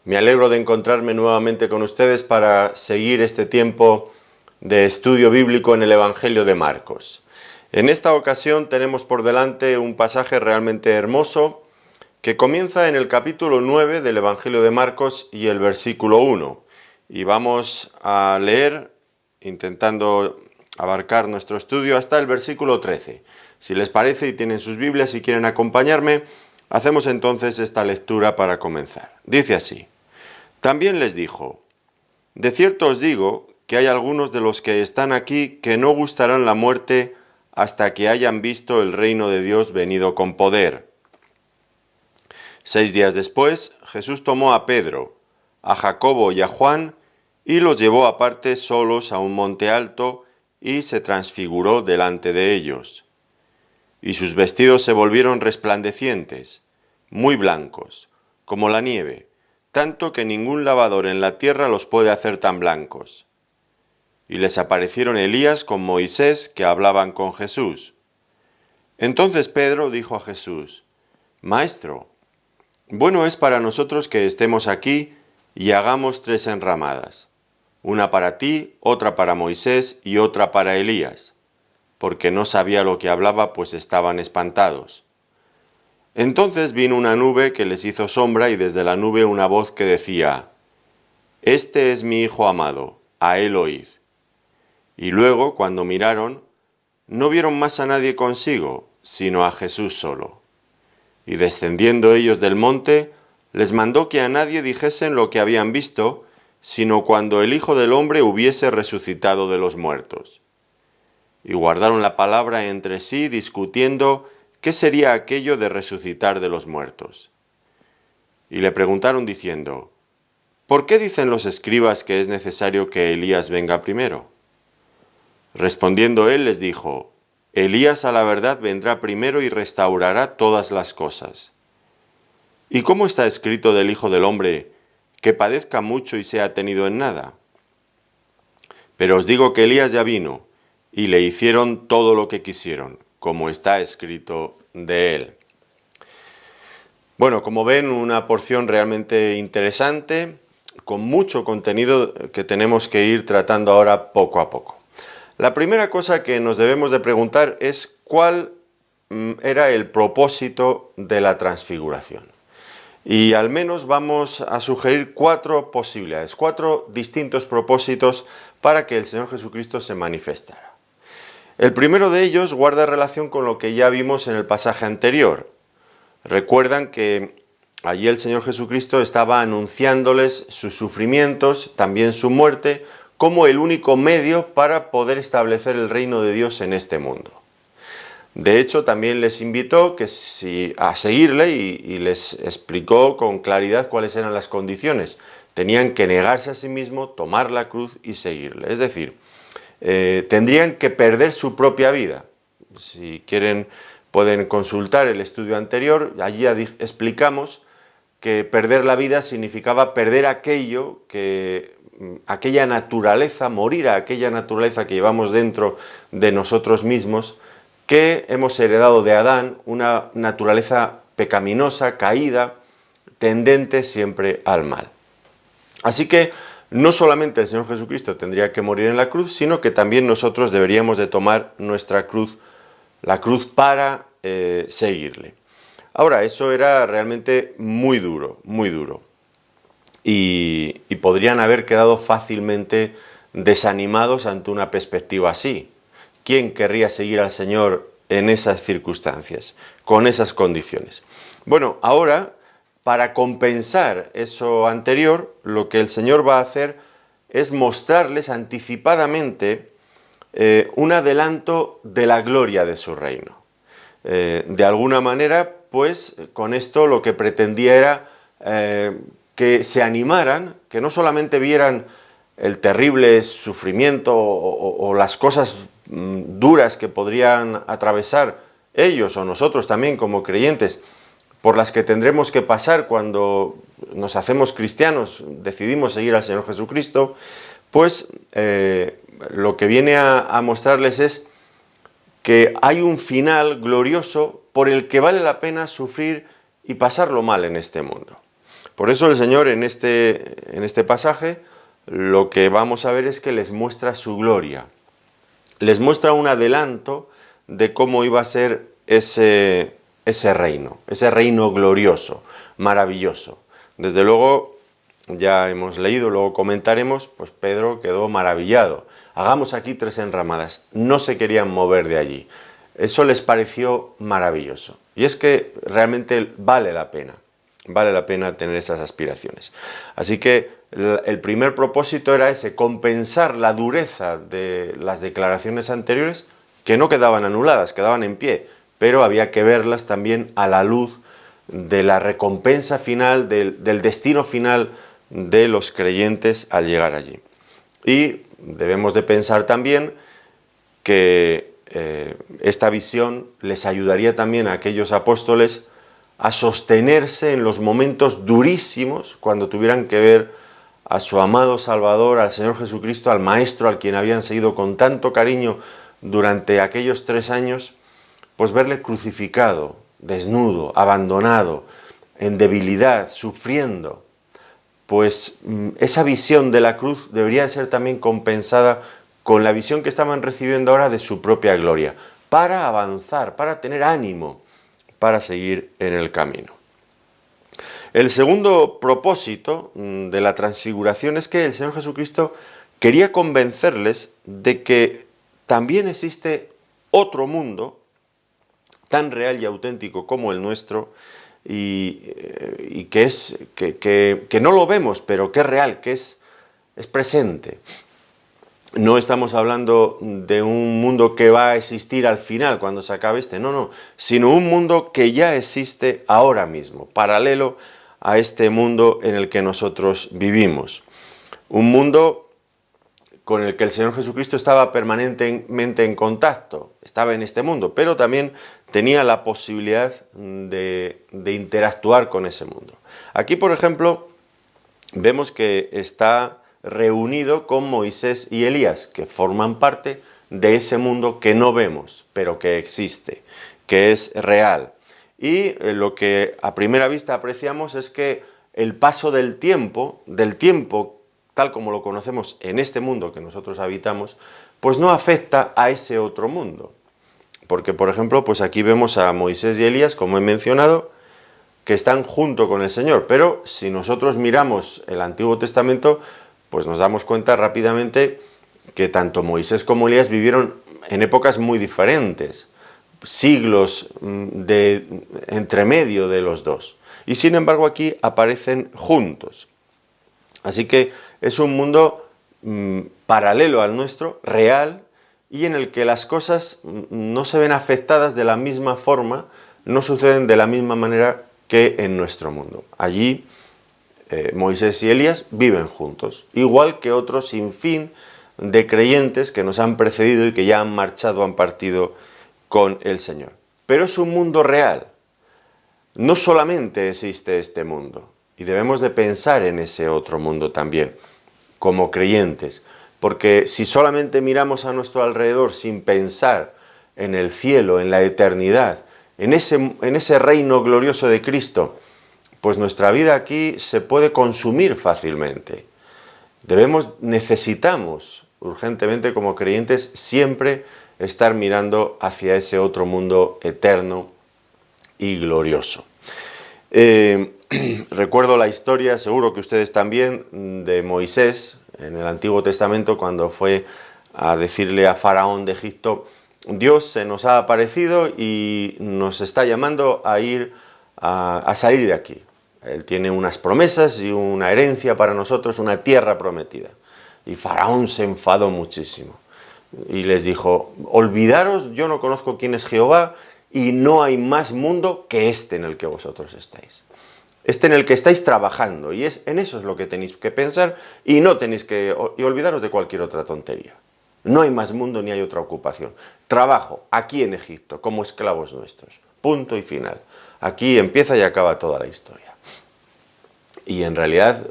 Me alegro de encontrarme nuevamente con ustedes para seguir este tiempo de estudio bíblico en el Evangelio de Marcos. En esta ocasión tenemos por delante un pasaje realmente hermoso que comienza en el capítulo 9 del Evangelio de Marcos y el versículo 1. Y vamos a leer, intentando abarcar nuestro estudio, hasta el versículo 13. Si les parece y tienen sus Biblias y quieren acompañarme, hacemos entonces esta lectura para comenzar. Dice así: También les dijo: De cierto os digo que hay algunos de los que están aquí que no gustarán la muerte hasta que hayan visto el reino de Dios venido con poder. 6 días después, Jesús tomó a Pedro, a Jacobo y a Juan y los llevó aparte solos a un monte alto y se transfiguró delante de ellos. Y sus vestidos se volvieron resplandecientes, muy blancos, como la nieve, tanto que ningún lavador en la tierra los puede hacer tan blancos. Y les aparecieron Elías con Moisés, que hablaban con Jesús. Entonces Pedro dijo a Jesús: Maestro, bueno es para nosotros que estemos aquí y hagamos 3 enramadas, una para ti, otra para Moisés y otra para Elías, porque no sabía lo que hablaba, pues estaban espantados. Entonces vino una nube que les hizo sombra y desde la nube una voz que decía: Este es mi Hijo amado, a él oíd. Y luego, cuando miraron, no vieron más a nadie consigo, sino a Jesús solo. Y descendiendo ellos del monte, les mandó que a nadie dijesen lo que habían visto, sino cuando el Hijo del Hombre hubiese resucitado de los muertos. Y guardaron la palabra entre sí, discutiendo qué sería aquello de resucitar de los muertos. Y le preguntaron diciendo: ¿Por qué dicen los escribas que es necesario que Elías venga primero? Respondiendo él les dijo: Elías a la verdad vendrá primero y restaurará todas las cosas. ¿Y cómo está escrito del Hijo del Hombre, que padezca mucho y sea tenido en nada? Pero os digo que Elías ya vino, y le hicieron todo lo que quisieron, como está escrito de él. Bueno, como ven, una porción realmente interesante, con mucho contenido que tenemos que ir tratando ahora poco a poco. La primera cosa que nos debemos de preguntar es cuál era el propósito de la transfiguración. Y al menos vamos a sugerir 4 posibilidades, 4 distintos propósitos para que el Señor Jesucristo se manifestara. El primero de ellos guarda relación con lo que ya vimos en el pasaje anterior. Recuerdan que allí el Señor Jesucristo estaba anunciándoles sus sufrimientos, también su muerte, como el único medio para poder establecer el reino de Dios en este mundo. De hecho, también les invitó a seguirle y les explicó con claridad cuáles eran las condiciones. Tenían que negarse a sí mismo, tomar la cruz y seguirle. Es decir, tendrían que perder su propia vida. Si quieren, pueden consultar el estudio anterior. Allí explicamos que perder la vida significaba perder aquella naturaleza, morir a aquella naturaleza que llevamos dentro de nosotros mismos, que hemos heredado de Adán, una naturaleza pecaminosa, caída, tendente siempre al mal. Así que no solamente el Señor Jesucristo tendría que morir en la cruz, sino que también nosotros deberíamos de tomar nuestra cruz, la cruz para seguirle. Ahora, eso era realmente muy duro, muy duro. Y podrían haber quedado fácilmente desanimados ante una perspectiva así. ¿Quién querría seguir al Señor en esas circunstancias, con esas condiciones? Bueno, ahora, para compensar eso anterior, lo que el Señor va a hacer es mostrarles anticipadamente un adelanto de la gloria de su reino. De alguna manera, pues, con esto lo que pretendía era que se animaran, que no solamente vieran el terrible sufrimiento o las cosas duras que podrían atravesar ellos o nosotros también como creyentes, por las que tendremos que pasar cuando nos hacemos cristianos, decidimos seguir al Señor Jesucristo, pues lo que viene a mostrarles es que hay un final glorioso por el que vale la pena sufrir y pasarlo mal en este mundo. Por eso el Señor en este pasaje lo que vamos a ver es que les muestra su gloria. Les muestra un adelanto de cómo iba a ser ese reino glorioso, maravilloso. Desde luego, ya hemos leído, luego comentaremos, pues Pedro quedó maravillado. Hagamos aquí 3 enramadas. No se querían mover de allí. Eso les pareció maravilloso. Y es que realmente vale la pena tener esas aspiraciones. Así que el primer propósito era ese, compensar la dureza de las declaraciones anteriores, que no quedaban anuladas, quedaban en pie, pero había que verlas también a la luz de la recompensa final, del destino final de los creyentes al llegar allí. Y debemos de pensar también que esta visión les ayudaría también a aquellos apóstoles a sostenerse en los momentos durísimos cuando tuvieran que ver a su amado Salvador, al Señor Jesucristo, al Maestro, al quien habían seguido con tanto cariño durante aquellos 3 años, pues verle crucificado, desnudo, abandonado, en debilidad, sufriendo. Pues esa visión de la cruz debería de ser también compensada con la visión que estaban recibiendo ahora de su propia gloria, para avanzar, para tener ánimo, para seguir en el camino. El segundo propósito de la transfiguración es que el Señor Jesucristo quería convencerles de que también existe otro mundo tan real y auténtico como el nuestro y que no lo vemos, pero que es real, que es presente. No estamos hablando de un mundo que va a existir al final, cuando se acabe no, sino un mundo que ya existe ahora mismo, paralelo a este mundo en el que nosotros vivimos. Un mundo con el que el Señor Jesucristo estaba permanentemente en contacto, estaba en este mundo, pero también tenía la posibilidad de interactuar con ese mundo. Aquí, por ejemplo, vemos que está reunido con Moisés y Elías, que forman parte de ese mundo que no vemos, pero que existe, que es real. Y lo que a primera vista apreciamos es que el paso del tiempo tal como lo conocemos en este mundo que nosotros habitamos, pues no afecta a ese otro mundo. Porque, por ejemplo, pues aquí vemos a Moisés y Elías, como he mencionado, que están junto con el Señor. Pero si nosotros miramos el Antiguo Testamento, pues nos damos cuenta rápidamente que tanto Moisés como Elías vivieron en épocas muy diferentes, siglos de entremedio de los dos. Y sin embargo aquí aparecen juntos. Así que es un mundo paralelo al nuestro, real, y en el que las cosas no se ven afectadas de la misma forma, no suceden de la misma manera que en nuestro mundo. Allí Moisés y Elías viven juntos, igual que otros sinfín de creyentes que nos han precedido y que ya han marchado, han partido con el Señor. Pero es un mundo real. No solamente existe este mundo, y debemos de pensar en ese otro mundo también, como creyentes, porque si solamente miramos a nuestro alrededor sin pensar en el cielo, en la eternidad, en ese reino glorioso de Cristo, pues nuestra vida aquí se puede consumir fácilmente. Necesitamos urgentemente como creyentes siempre estar mirando hacia ese otro mundo eterno y glorioso. Recuerdo la historia, seguro que ustedes también, de Moisés en el Antiguo Testamento cuando fue a decirle a Faraón de Egipto: Dios se nos ha aparecido y nos está llamando a ir a salir de aquí. Él tiene unas promesas y una herencia para nosotros, una tierra prometida. Y Faraón se enfadó muchísimo y les dijo: olvidaros, yo no conozco quién es Jehová y no hay más mundo que este en el que vosotros estáis. Este en el que estáis trabajando, y en eso es lo que tenéis que pensar, y no tenéis que olvidaros de cualquier otra tontería. No hay más mundo ni hay otra ocupación. Trabajo aquí en Egipto como esclavos nuestros. Punto y final. Aquí empieza y acaba toda la historia. Y en realidad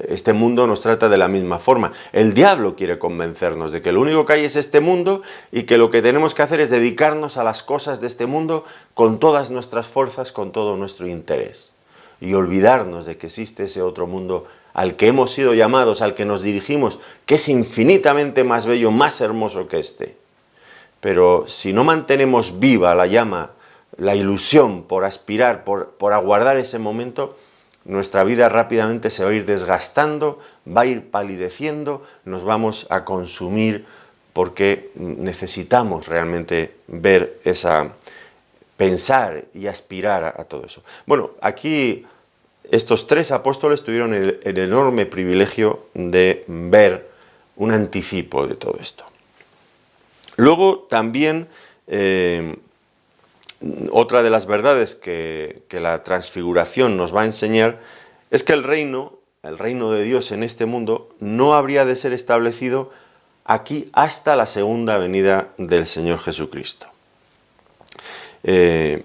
este mundo nos trata de la misma forma. El diablo quiere convencernos de que lo único que hay es este mundo y que lo que tenemos que hacer es dedicarnos a las cosas de este mundo con todas nuestras fuerzas, con todo nuestro interés. y olvidarnos de que existe ese otro mundo al que hemos sido llamados, al que nos dirigimos, que es infinitamente más bello, más hermoso que este. Pero si no mantenemos viva la llama, la ilusión por aspirar, por aguardar ese momento, nuestra vida rápidamente se va a ir desgastando, va a ir palideciendo, nos vamos a consumir porque necesitamos realmente ver pensar y aspirar a todo eso. Bueno, aquí estos tres apóstoles tuvieron el enorme privilegio de ver un anticipo de todo esto. Luego también otra de las verdades que la transfiguración nos va a enseñar es que el reino de Dios en este mundo no habría de ser establecido aquí hasta la segunda venida del Señor Jesucristo. Y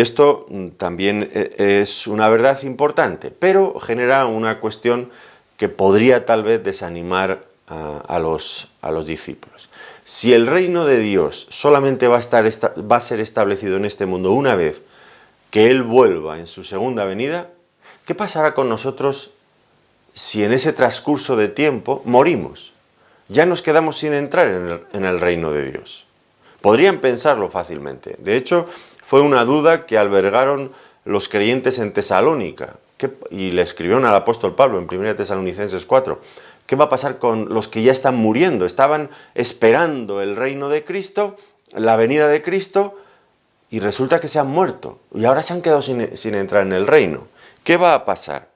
esto también es una verdad importante, pero genera una cuestión que podría tal vez desanimar a los discípulos. Si el reino de Dios solamente va a ser establecido en este mundo una vez que Él vuelva en su segunda venida, ¿qué pasará con nosotros si en ese transcurso de tiempo morimos? Ya nos quedamos sin entrar en el reino de Dios. Podrían pensarlo fácilmente. De hecho, fue una duda que albergaron los creyentes en Tesalónica, y le escribieron al apóstol Pablo en 1 Tesalonicenses 4. ¿Qué va a pasar con los que ya están muriendo? Estaban esperando el reino de Cristo, la venida de Cristo, y resulta que se han muerto. Y ahora se han quedado sin entrar en el reino. ¿Qué va a pasar?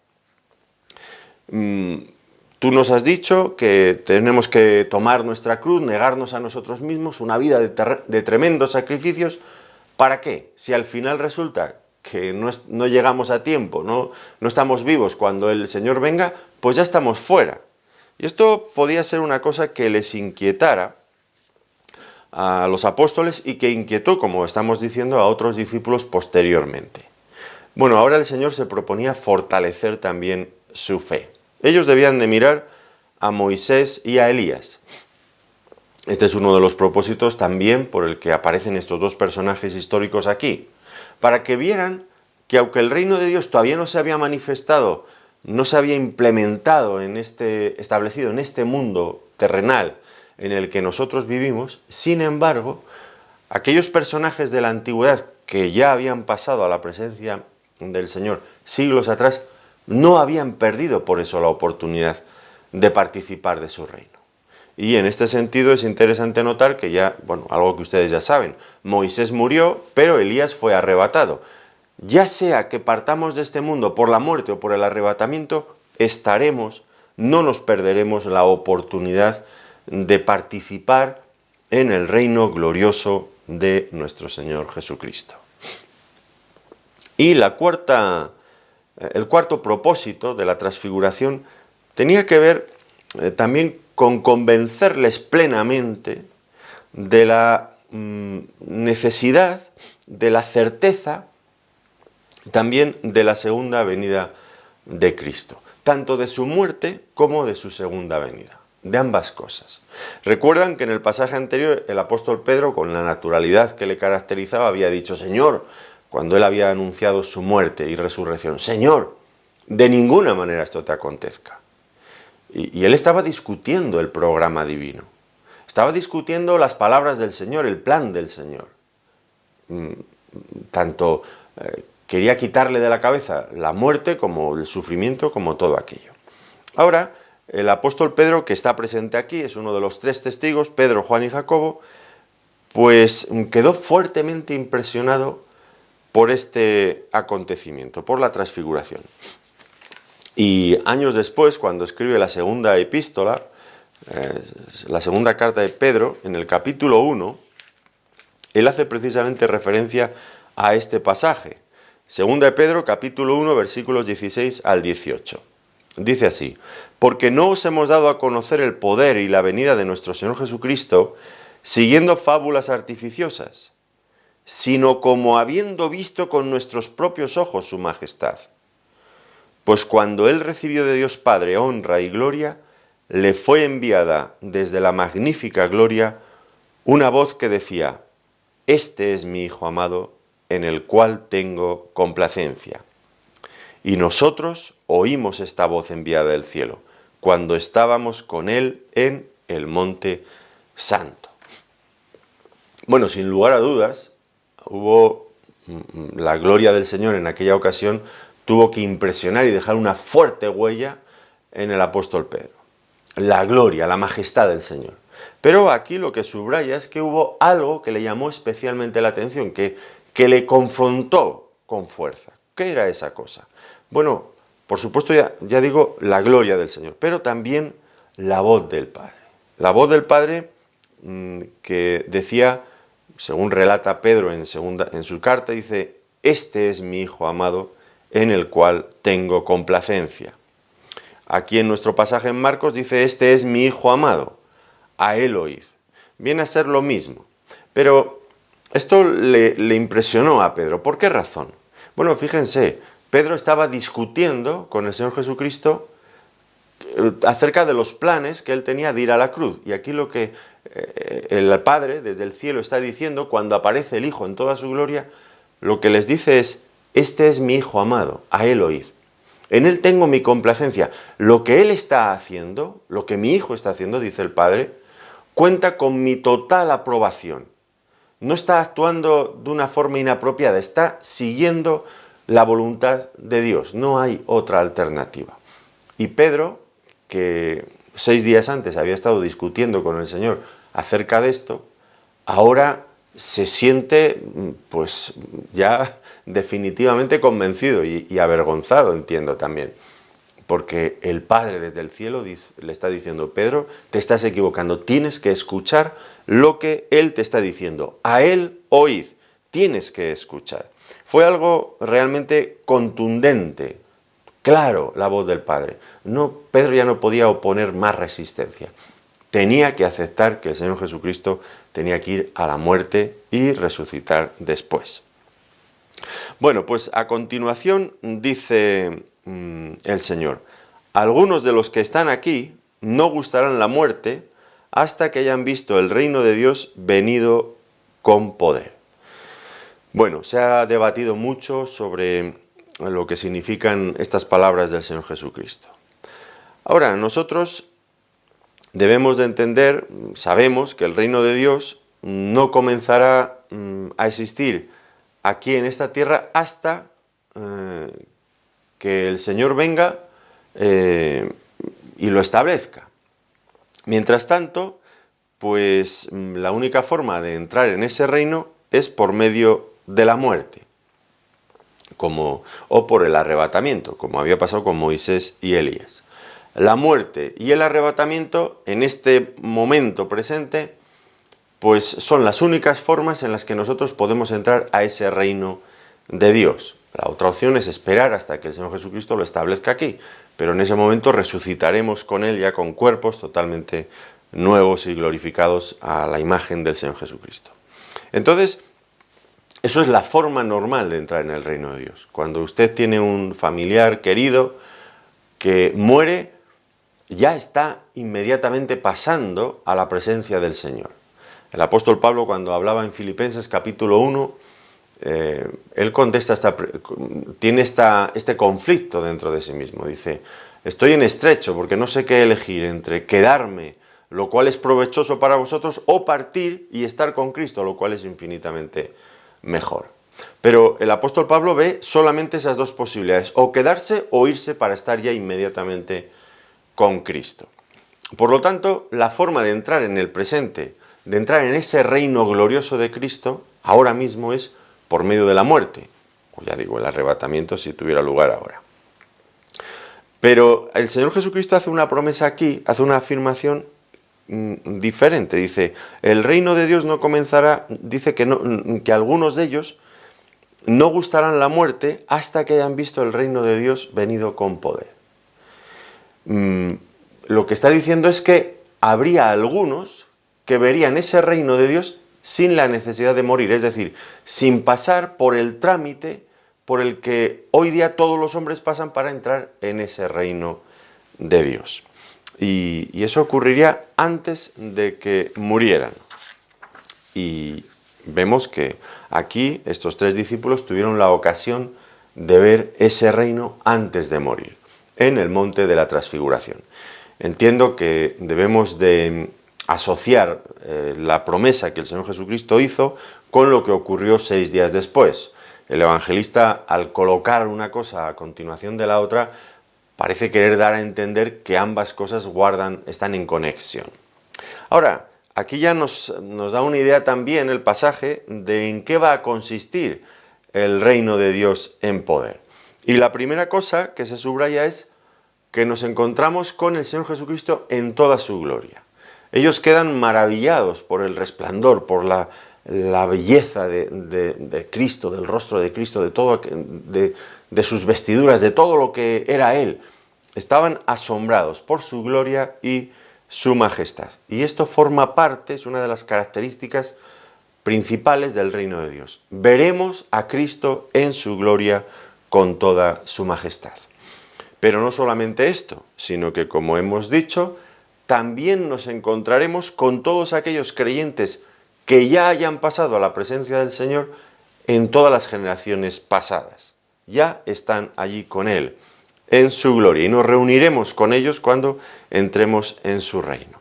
Tú nos has dicho que tenemos que tomar nuestra cruz, negarnos a nosotros mismos, una vida de tremendos sacrificios. ¿Para qué? Si al final resulta que no llegamos a tiempo, no estamos vivos cuando el Señor venga, pues ya estamos fuera. Y esto podía ser una cosa que les inquietara a los apóstoles y que inquietó, como estamos diciendo, a otros discípulos posteriormente. Bueno, ahora el Señor se proponía fortalecer también su fe. Ellos debían de mirar a Moisés y a Elías. Este es uno de los propósitos también por el que aparecen estos dos personajes históricos aquí, para que vieran que aunque el reino de Dios todavía no se había manifestado, no se había implementado establecido en este mundo terrenal en el que nosotros vivimos, sin embargo, aquellos personajes de la antigüedad que ya habían pasado a la presencia del Señor siglos atrás, no habían perdido por eso la oportunidad de participar de su reino. Y en este sentido es interesante notar que ya, algo que ustedes ya saben, Moisés murió, pero Elías fue arrebatado. Ya sea que partamos de este mundo por la muerte o por el arrebatamiento, no nos perderemos la oportunidad de participar en el reino glorioso de nuestro Señor Jesucristo. Y el cuarto propósito de la transfiguración tenía que ver también con convencerles plenamente de la necesidad, de la certeza, también de la segunda venida de Cristo, tanto de su muerte como de su segunda venida, de ambas cosas. Recuerdan que en el pasaje anterior el apóstol Pedro, con la naturalidad que le caracterizaba, había dicho: Señor, cuando él había anunciado su muerte y resurrección, Señor, de ninguna manera esto te acontezca. Y él estaba discutiendo el programa divino, estaba discutiendo las palabras del Señor, el plan del Señor. Tanto quería quitarle de la cabeza la muerte como el sufrimiento, como todo aquello. Ahora, el apóstol Pedro, que está presente aquí, es uno de los tres testigos, Pedro, Juan y Jacobo, pues quedó fuertemente impresionado por este acontecimiento, por la transfiguración. Y años después, cuando escribe la segunda epístola, la segunda carta de Pedro, en el capítulo 1, él hace precisamente referencia a este pasaje. Segunda de Pedro, capítulo 1, versículos 16 al 18. Dice así: porque no os hemos dado a conocer el poder y la venida de nuestro Señor Jesucristo siguiendo fábulas artificiosas, sino como habiendo visto con nuestros propios ojos su majestad. Pues cuando él recibió de Dios Padre honra y gloria, le fue enviada desde la magnífica gloria una voz que decía: Este es mi Hijo amado, en el cual tengo complacencia. Y nosotros oímos esta voz enviada del cielo, cuando estábamos con él en el monte santo. Bueno, sin lugar a dudas, la gloria del Señor en aquella ocasión tuvo que impresionar y dejar una fuerte huella en el apóstol Pedro. La gloria, la majestad del Señor. Pero aquí lo que subraya es que hubo algo que le llamó especialmente la atención, que le confrontó con fuerza. ¿Qué era esa cosa? Bueno, por supuesto ya digo la gloria del Señor, pero también la voz del Padre. La voz del Padre que decía, según relata Pedro en su carta, dice: este es mi Hijo amado, en el cual tengo complacencia. Aquí en nuestro pasaje en Marcos dice: este es mi Hijo amado, a él oíd. Viene a ser lo mismo, pero esto le impresionó a Pedro. ¿Por qué razón? Bueno, fíjense, Pedro estaba discutiendo con el Señor Jesucristo acerca de los planes que él tenía de ir a la cruz. Y aquí lo que el Padre desde el cielo está diciendo, cuando aparece el Hijo en toda su gloria, lo que les dice es: este es mi Hijo amado, a él oíd. En él tengo mi complacencia. Lo que él está haciendo, lo que mi Hijo está haciendo, dice el Padre, cuenta con mi total aprobación. No está actuando de una forma inapropiada, está siguiendo la voluntad de Dios. No hay otra alternativa. Y Pedro, que 6 días antes había estado discutiendo con el Señor acerca de esto, ahora se siente pues ya definitivamente convencido y avergonzado, entiendo también. Porque el Padre desde el cielo le está diciendo: Pedro, te estás equivocando, tienes que escuchar lo que Él te está diciendo. A Él oíd, tienes que escuchar. Fue algo realmente contundente, claro, la voz del Padre. Pedro ya no podía oponer más resistencia. Tenía que aceptar que el Señor Jesucristo tenía que ir a la muerte y resucitar después. Bueno, pues a continuación dice el Señor: algunos de los que están aquí no gustarán la muerte hasta que hayan visto el reino de Dios venido con poder. Bueno, se ha debatido mucho sobre lo que significan estas palabras del Señor Jesucristo. Ahora, nosotros debemos de entender, sabemos que el reino de Dios no comenzará a existir aquí en esta tierra hasta que el Señor venga y lo establezca. Mientras tanto, pues la única forma de entrar en ese reino es por medio de la muerte, o por el arrebatamiento, como había pasado con Moisés y Elías. La muerte y el arrebatamiento en este momento presente pues son las únicas formas en las que nosotros podemos entrar a ese reino de Dios. La otra opción es esperar hasta que el Señor Jesucristo lo establezca aquí, pero en ese momento resucitaremos con Él ya con cuerpos totalmente nuevos y glorificados a la imagen del Señor Jesucristo. Entonces, eso es la forma normal de entrar en el reino de Dios. Cuando usted tiene un familiar querido que muere, ya está inmediatamente pasando a la presencia del Señor. El apóstol Pablo, cuando hablaba en Filipenses capítulo 1, él contesta tiene este conflicto dentro de sí mismo. Dice: estoy en estrecho porque no sé qué elegir entre quedarme, lo cual es provechoso para vosotros, o partir y estar con Cristo, lo cual es infinitamente mejor. Pero el apóstol Pablo ve solamente esas dos posibilidades: o quedarse o irse para estar ya inmediatamente con Cristo. Por lo tanto, la forma de entrar en el presente, de entrar en ese reino glorioso de Cristo, ahora mismo es por medio de la muerte, o ya digo, el arrebatamiento si tuviera lugar ahora. Pero el Señor Jesucristo hace una promesa aquí, hace una afirmación diferente. Dice: el reino de Dios no comenzará, dice que algunos de ellos no gustarán la muerte hasta que hayan visto el reino de Dios venido con poder. Lo que está diciendo es que habría algunos que verían ese reino de Dios sin la necesidad de morir, es decir, sin pasar por el trámite por el que hoy día todos los hombres pasan para entrar en ese reino de Dios. Y eso ocurriría antes de que murieran. Y Vemos que aquí estos 3 discípulos tuvieron la ocasión de ver ese reino antes de morir, en el monte de la transfiguración. Entiendo que debemos de asociar la promesa que el Señor Jesucristo hizo con lo que ocurrió 6 días después. El evangelista, al colocar una cosa a continuación de la otra, parece querer dar a entender que ambas cosas están en conexión. Ahora, aquí ya nos da una idea también el pasaje de en qué va a consistir el reino de Dios en poder. Y la primera cosa que se subraya es que nos encontramos con el Señor Jesucristo en toda su gloria. Ellos quedan maravillados por el resplandor, por la belleza de Cristo, del rostro de Cristo, de sus vestiduras, de todo lo que era Él. Estaban asombrados por su gloria y su majestad. Y esto forma parte, es una de las características principales del reino de Dios. Veremos a Cristo en su gloria con toda su majestad. Pero no solamente esto, sino que, como hemos dicho, también nos encontraremos con todos aquellos creyentes que ya hayan pasado a la presencia del Señor en todas las generaciones pasadas. Ya están allí con Él, en su gloria, y nos reuniremos con ellos cuando entremos en su reino.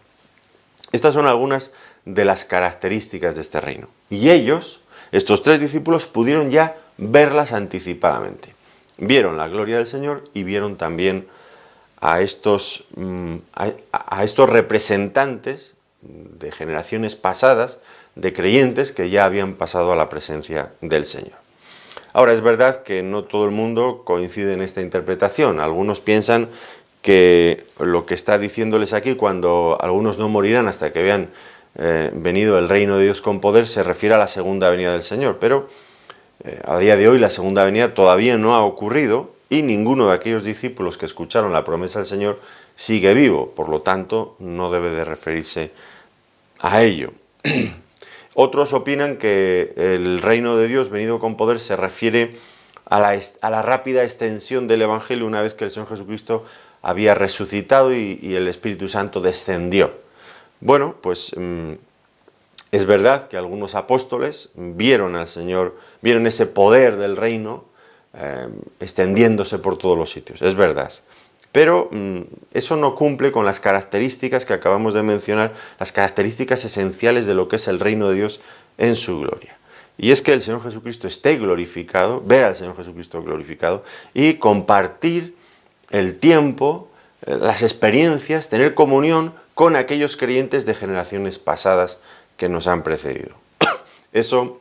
Estas son algunas de las características de este reino. Y ellos, estos 3 discípulos, pudieron ya verlas anticipadamente. Vieron la gloria del Señor y vieron también a estos representantes de generaciones pasadas, de creyentes que ya habían pasado a la presencia del Señor. Ahora, es verdad que no todo el mundo coincide en esta interpretación. Algunos piensan que lo que está diciéndoles aquí, cuando algunos no morirán hasta que vean venido el reino de Dios con poder, se refiere a la segunda venida del Señor. Pero a día de hoy la segunda venida todavía no ha ocurrido y ninguno de aquellos discípulos que escucharon la promesa del Señor sigue vivo. Por lo tanto, no debe de referirse a ello. Otros opinan que el reino de Dios venido con poder se refiere a la rápida extensión del Evangelio una vez que el Señor Jesucristo había resucitado y el Espíritu Santo descendió. Bueno, pues es verdad que algunos apóstoles vieron al Señor, vieron ese poder del reino extendiéndose por todos los sitios, es verdad. Pero eso no cumple con las características que acabamos de mencionar, las características esenciales de lo que es el reino de Dios en su gloria. Y es que el Señor Jesucristo esté glorificado, ver al Señor Jesucristo glorificado y compartir el tiempo, las experiencias, tener comunión con aquellos creyentes de generaciones pasadas que nos han precedido. Eso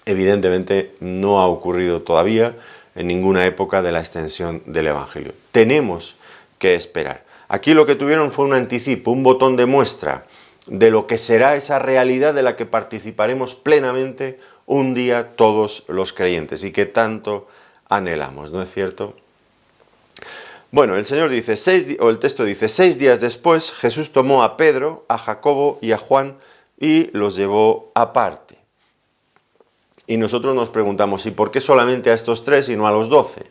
evidentemente no ha ocurrido todavía en ninguna época de la extensión del Evangelio. Tenemos que esperar. Aquí lo que tuvieron fue un anticipo, un botón de muestra de lo que será esa realidad de la que participaremos plenamente un día todos los creyentes y que tanto anhelamos, ¿no es cierto? Bueno, el Señor dice, el texto dice, 6 días después Jesús tomó a Pedro, a Jacobo y a Juan y los llevó aparte. Y nosotros nos preguntamos, ¿y por qué solamente a estos 3 y no a los 12?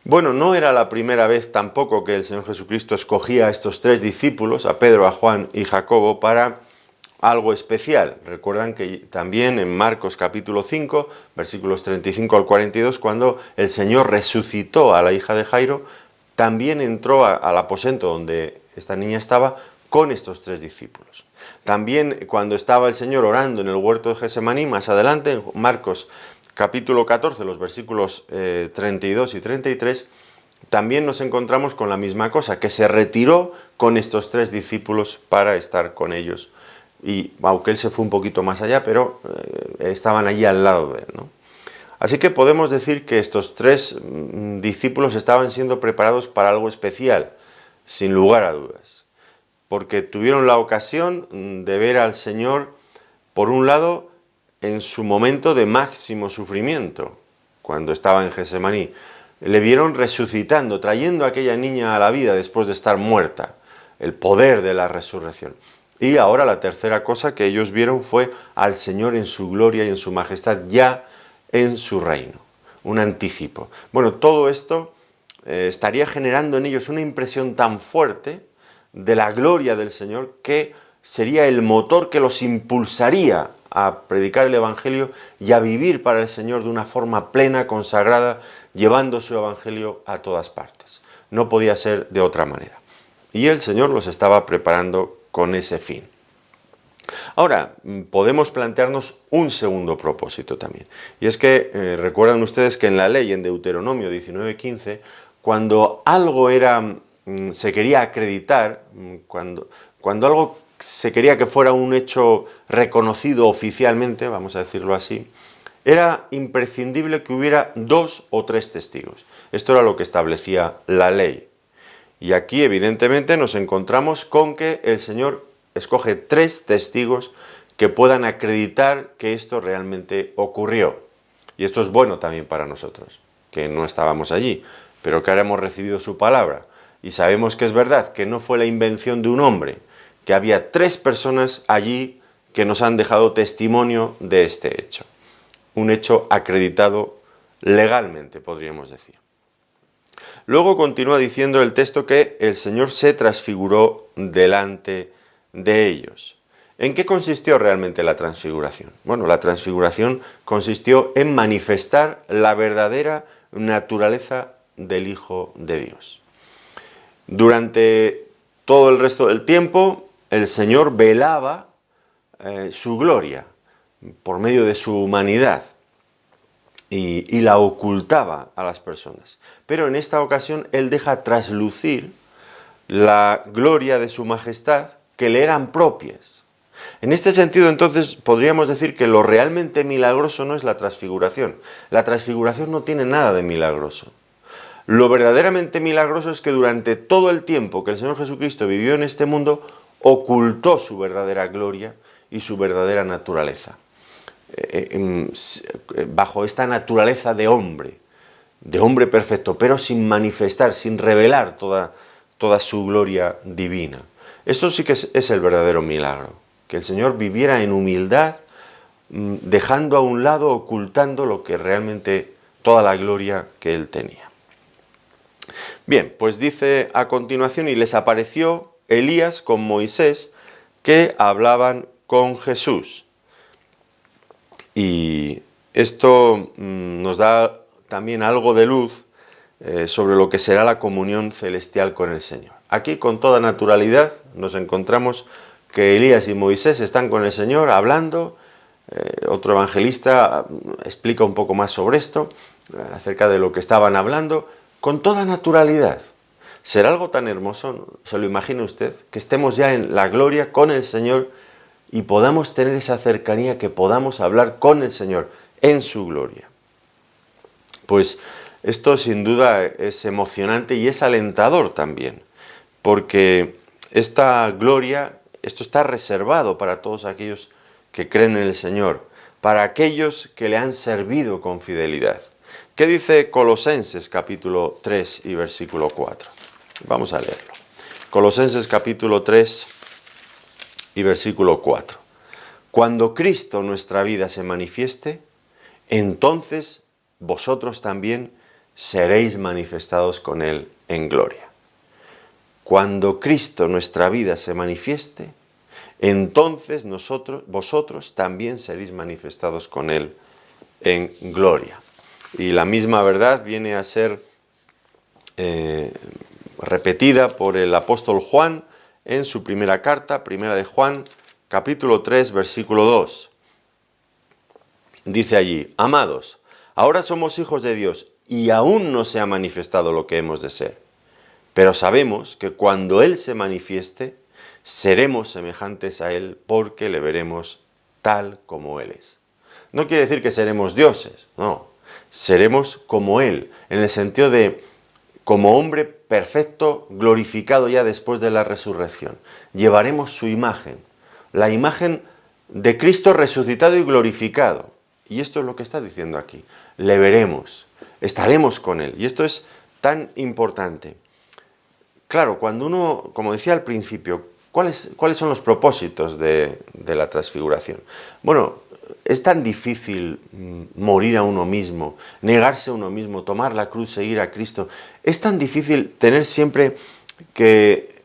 Bueno, no era la primera vez tampoco que el Señor Jesucristo escogía a estos 3 discípulos, a Pedro, a Juan y Jacobo, para algo especial. Recuerdan que también en Marcos capítulo 5, versículos 35 al 42, cuando el Señor resucitó a la hija de Jairo, también entró al aposento donde esta niña estaba con estos 3 discípulos. También cuando estaba el Señor orando en el huerto de Getsemaní, más adelante, en Marcos capítulo 14, los versículos 32 y 33, también nos encontramos con la misma cosa, que se retiró con estos 3 discípulos para estar con ellos. Y aunque él se fue un poquito más allá, pero estaban allí al lado de él, ¿no? Así que podemos decir que estos 3 discípulos estaban siendo preparados para algo especial, sin lugar a dudas. Porque tuvieron la ocasión de ver al Señor, por un lado, en su momento de máximo sufrimiento, cuando estaba en Getsemaní. Le vieron resucitando, trayendo a aquella niña a la vida después de estar muerta, el poder de la resurrección. Y ahora la tercera cosa que ellos vieron fue al Señor en su gloria y en su majestad, ya en su reino, un anticipo. Bueno, todo esto estaría generando en ellos una impresión tan fuerte de la gloria del Señor que sería el motor que los impulsaría a predicar el Evangelio y a vivir para el Señor de una forma plena, consagrada, llevando su Evangelio a todas partes. No podía ser de otra manera. Y el Señor los estaba preparando con ese fin. Ahora, podemos plantearnos un segundo propósito también. Y es que, recuerdan ustedes que en la ley, en Deuteronomio 19:15, cuando algo se quería acreditar, cuando algo se quería que fuera un hecho reconocido oficialmente, vamos a decirlo así, era imprescindible que hubiera 2 o 3 testigos. Esto era lo que establecía la ley. Y aquí, evidentemente, nos encontramos con que el Señor escoge 3 testigos que puedan acreditar que esto realmente ocurrió. Y esto es bueno también para nosotros, que no estábamos allí, pero que ahora hemos recibido su palabra. Y sabemos que es verdad, que no fue la invención de un hombre, que había 3 personas allí que nos han dejado testimonio de este hecho. Un hecho acreditado legalmente, podríamos decir. Luego continúa diciendo el texto que el Señor se transfiguró delante de ellos. ¿En qué consistió realmente la transfiguración? Bueno, la transfiguración consistió en manifestar la verdadera naturaleza del Hijo de Dios. Durante todo el resto del tiempo, el Señor velaba su gloria por medio de su humanidad y la ocultaba a las personas. Pero en esta ocasión Él deja traslucir la gloria de su majestad que le eran propias. En este sentido, entonces, podríamos decir que lo realmente milagroso no es la transfiguración. La transfiguración no tiene nada de milagroso. Lo verdaderamente milagroso es que durante todo el tiempo que el Señor Jesucristo vivió en este mundo, ocultó su verdadera gloria y su verdadera naturaleza. Bajo esta naturaleza de hombre perfecto, pero sin manifestar, sin revelar toda su gloria divina. Esto sí que es el verdadero milagro, que el Señor viviera en humildad, dejando a un lado, ocultando lo que realmente, toda la gloria que Él tenía. Bien, pues dice a continuación, y les apareció Elías con Moisés, que hablaban con Jesús. Y esto nos da también algo de luz sobre lo que será la comunión celestial con el Señor. Aquí, con toda naturalidad, nos encontramos que Elías y Moisés están con el Señor hablando. Otro evangelista explica un poco más sobre esto, acerca de lo que estaban hablando, con toda naturalidad. ¿Será algo tan hermoso, se lo imagina usted, que estemos ya en la gloria con el Señor y podamos tener esa cercanía, que podamos hablar con el Señor en su gloria? Pues esto sin duda es emocionante y es alentador también, porque esta gloria, esto está reservado para todos aquellos que creen en el Señor, para aquellos que le han servido con fidelidad. ¿Qué dice Colosenses capítulo 3 y versículo 4? Vamos a leerlo. Colosenses capítulo 3 y versículo 4. Cuando Cristo nuestra vida se manifieste, entonces vosotros también seréis manifestados con Él en gloria. Cuando Cristo nuestra vida se manifieste, entonces vosotros también seréis manifestados con Él en gloria. Y la misma verdad viene a ser repetida por el apóstol Juan en su primera carta, primera de Juan, capítulo 3, versículo 2. Dice allí: amados, ahora somos hijos de Dios y aún no se ha manifestado lo que hemos de ser. Pero sabemos que cuando Él se manifieste, seremos semejantes a Él porque le veremos tal como Él es. No quiere decir que seremos dioses, no. Seremos como Él, en el sentido de como hombre perfecto, glorificado ya después de la resurrección. Llevaremos su imagen, la imagen de Cristo resucitado y glorificado. Y esto es lo que está diciendo aquí. Le veremos, estaremos con Él. Y esto es tan importante. Claro, cuando uno, como decía al principio, ¿cuáles son los propósitos de la transfiguración? Bueno, es tan difícil morir a uno mismo, negarse a uno mismo, tomar la cruz, seguir a Cristo. Es tan difícil tener siempre que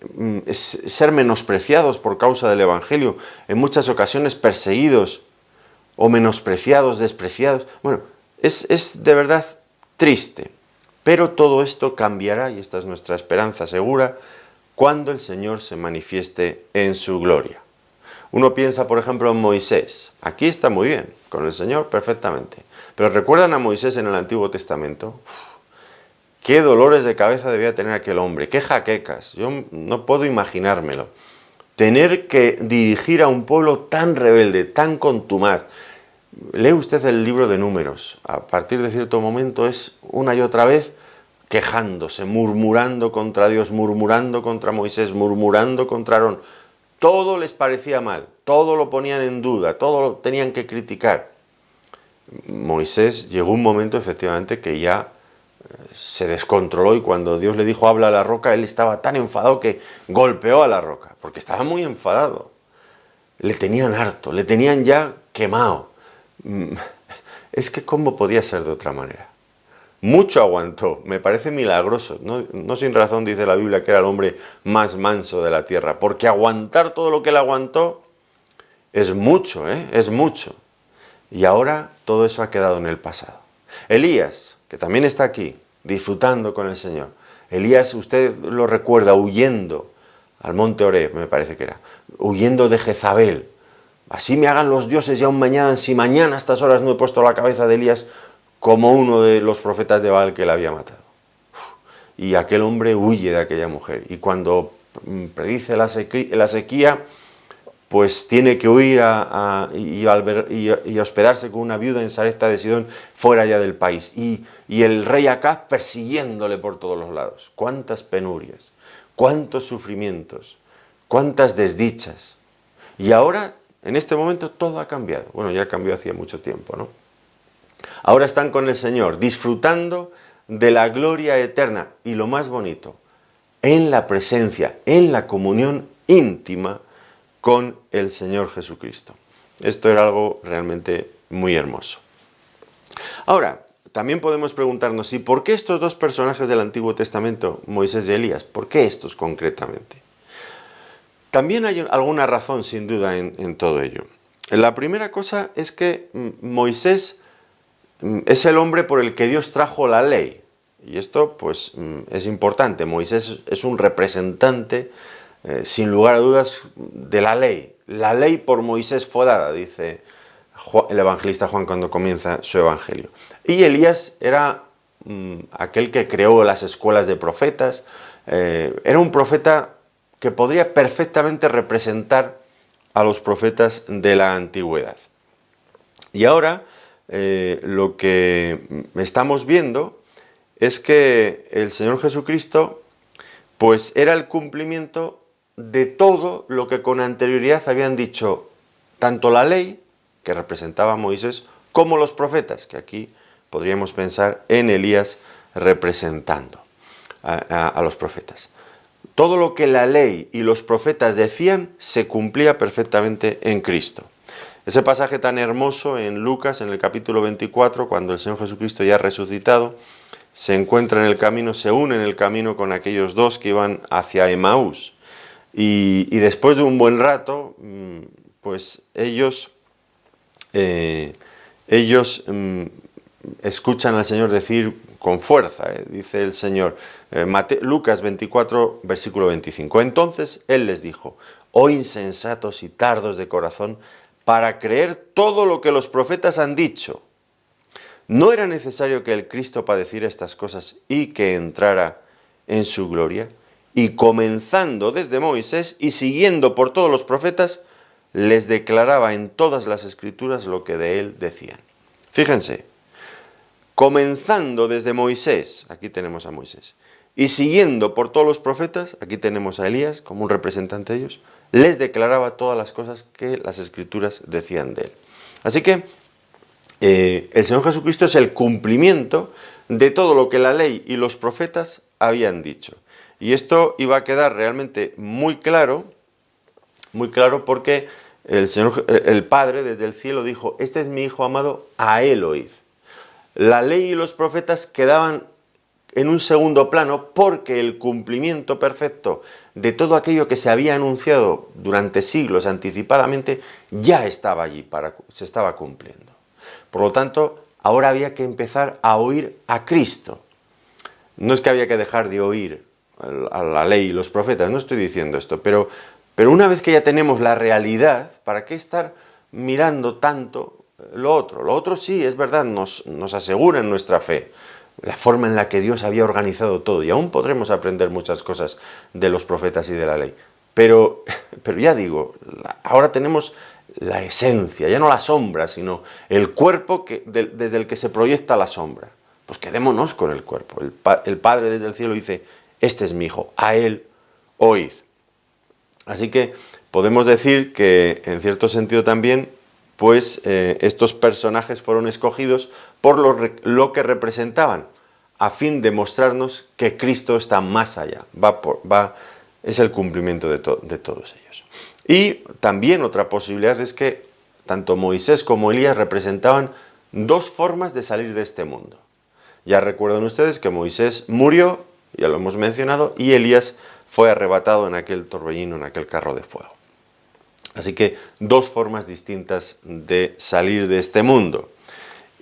ser menospreciados por causa del Evangelio, en muchas ocasiones perseguidos. o menospreciados, despreciados. Bueno, es de verdad triste, pero todo esto cambiará, y esta es nuestra esperanza segura, cuando el Señor se manifieste en su gloria. Uno piensa, por ejemplo, en Moisés. Aquí está muy bien, con el Señor perfectamente. Pero ¿recuerdan a Moisés en el Antiguo Testamento? Qué dolores de cabeza debía tener aquel hombre, qué jaquecas. Yo no puedo imaginármelo. Tener que dirigir a un pueblo tan rebelde, tan contumaz. Lee usted el libro de Números. A partir de cierto momento es una y otra vez quejándose, murmurando contra Dios, murmurando contra Moisés, murmurando contra Aarón. Todo les parecía mal, todo lo ponían en duda, todo lo tenían que criticar. Moisés llegó un momento efectivamente que ya se descontroló, y cuando Dios le dijo habla a la roca, él estaba tan enfadado que golpeó a la roca, porque estaba muy enfadado. Le tenían harto, le tenían ya quemado. Es que ¿cómo podía ser de otra manera? Mucho aguantó, me parece milagroso. No sin razón dice la Biblia que era el hombre más manso de la tierra, porque aguantar todo lo que él aguantó es mucho, es mucho. Y ahora todo eso ha quedado en el pasado. Elías, que también está aquí, disfrutando con el Señor. Elías, usted lo recuerda, huyendo al monte Oreb, me parece que era, huyendo de Jezabel. Así me hagan los dioses ya un mañana, si mañana a estas horas no he puesto la cabeza de Elías como uno de los profetas de Baal que le había matado. Y aquel hombre huye de aquella mujer. Y cuando predice la sequía, pues tiene que huir y hospedarse con una viuda en Sarepta de Sidón, fuera ya del país. Y el rey Acab persiguiéndole por todos los lados. Cuántas penurias, cuántos sufrimientos, cuántas desdichas. Y ahora, en este momento, todo ha cambiado. Bueno, ya cambió hacía mucho tiempo, ¿no? Ahora están con el Señor, disfrutando de la gloria eterna. Y lo más bonito, en la presencia, en la comunión íntima con el Señor Jesucristo. Esto era algo realmente muy hermoso. Ahora, también podemos preguntarnos, ¿y por qué estos dos personajes del Antiguo Testamento, Moisés y Elías? ¿Por qué estos concretamente? También hay alguna razón, sin duda, en todo ello. La primera cosa es que Moisés es el hombre por el que Dios trajo la ley. Y esto, pues, es importante. Moisés es un representante, sin lugar a dudas, de la ley. La ley por Moisés fue dada, dice el evangelista Juan cuando comienza su evangelio. Y Elías era aquel que creó las escuelas de profetas. Era un profeta que podría perfectamente representar a los profetas de la antigüedad. Y ahora lo que estamos viendo es que el Señor Jesucristo pues era el cumplimiento de todo lo que con anterioridad habían dicho tanto la ley, que representaba a Moisés, como los profetas, que aquí podríamos pensar en Elías representando a los profetas. Todo lo que la ley y los profetas decían se cumplía perfectamente en Cristo. Ese pasaje tan hermoso en Lucas, en el capítulo 24, cuando el Señor Jesucristo ya ha resucitado, se encuentra en el camino, se une en el camino con aquellos dos que iban hacia Emaús. Y después de un buen rato, pues ellos escuchan al Señor decir con fuerza, dice el Señor, Lucas 24, versículo 25. Entonces Él les dijo, oh insensatos y tardos de corazón, para creer todo lo que los profetas han dicho. ¿No era necesario que el Cristo padeciera estas cosas y que entrara en su gloria? Y comenzando desde Moisés y siguiendo por todos los profetas, les declaraba en todas las Escrituras lo que de él decían. Fíjense, comenzando desde Moisés, aquí tenemos a Moisés, y siguiendo por todos los profetas, aquí tenemos a Elías como un representante de ellos, les declaraba todas las cosas que las Escrituras decían de él. Así que el Señor Jesucristo es el cumplimiento de todo lo que la ley y los profetas habían dicho. Y esto iba a quedar realmente muy claro porque el Padre desde el cielo dijo, este es mi Hijo amado, a él oíd. La ley y los profetas quedaban en un segundo plano porque el cumplimiento perfecto de todo aquello que se había anunciado durante siglos anticipadamente, ya estaba allí, se estaba cumpliendo. Por lo tanto, ahora había que empezar a oír a Cristo. No es que había que dejar de oír a la ley y los profetas, no estoy diciendo esto, pero una vez que ya tenemos la realidad, ¿para qué estar mirando tanto lo otro? Lo otro sí, es verdad, nos asegura en nuestra fe, la forma en la que Dios había organizado todo, y aún podremos aprender muchas cosas de los profetas y de la ley. Pero ya digo, ahora tenemos la esencia, ya no la sombra, sino el cuerpo desde el que se proyecta la sombra. Pues quedémonos con el cuerpo. El Padre desde el cielo dice, este es mi Hijo, a Él oíd. Así que podemos decir que, en cierto sentido también, pues estos personajes fueron escogidos por lo que representaban, a fin de mostrarnos que Cristo está más allá, es el cumplimiento de todos ellos. Y también otra posibilidad es que tanto Moisés como Elías representaban dos formas de salir de este mundo. Ya recuerdan ustedes que Moisés murió, ya lo hemos mencionado, y Elías fue arrebatado en aquel torbellino, en aquel carro de fuego. Así que dos formas distintas de salir de este mundo.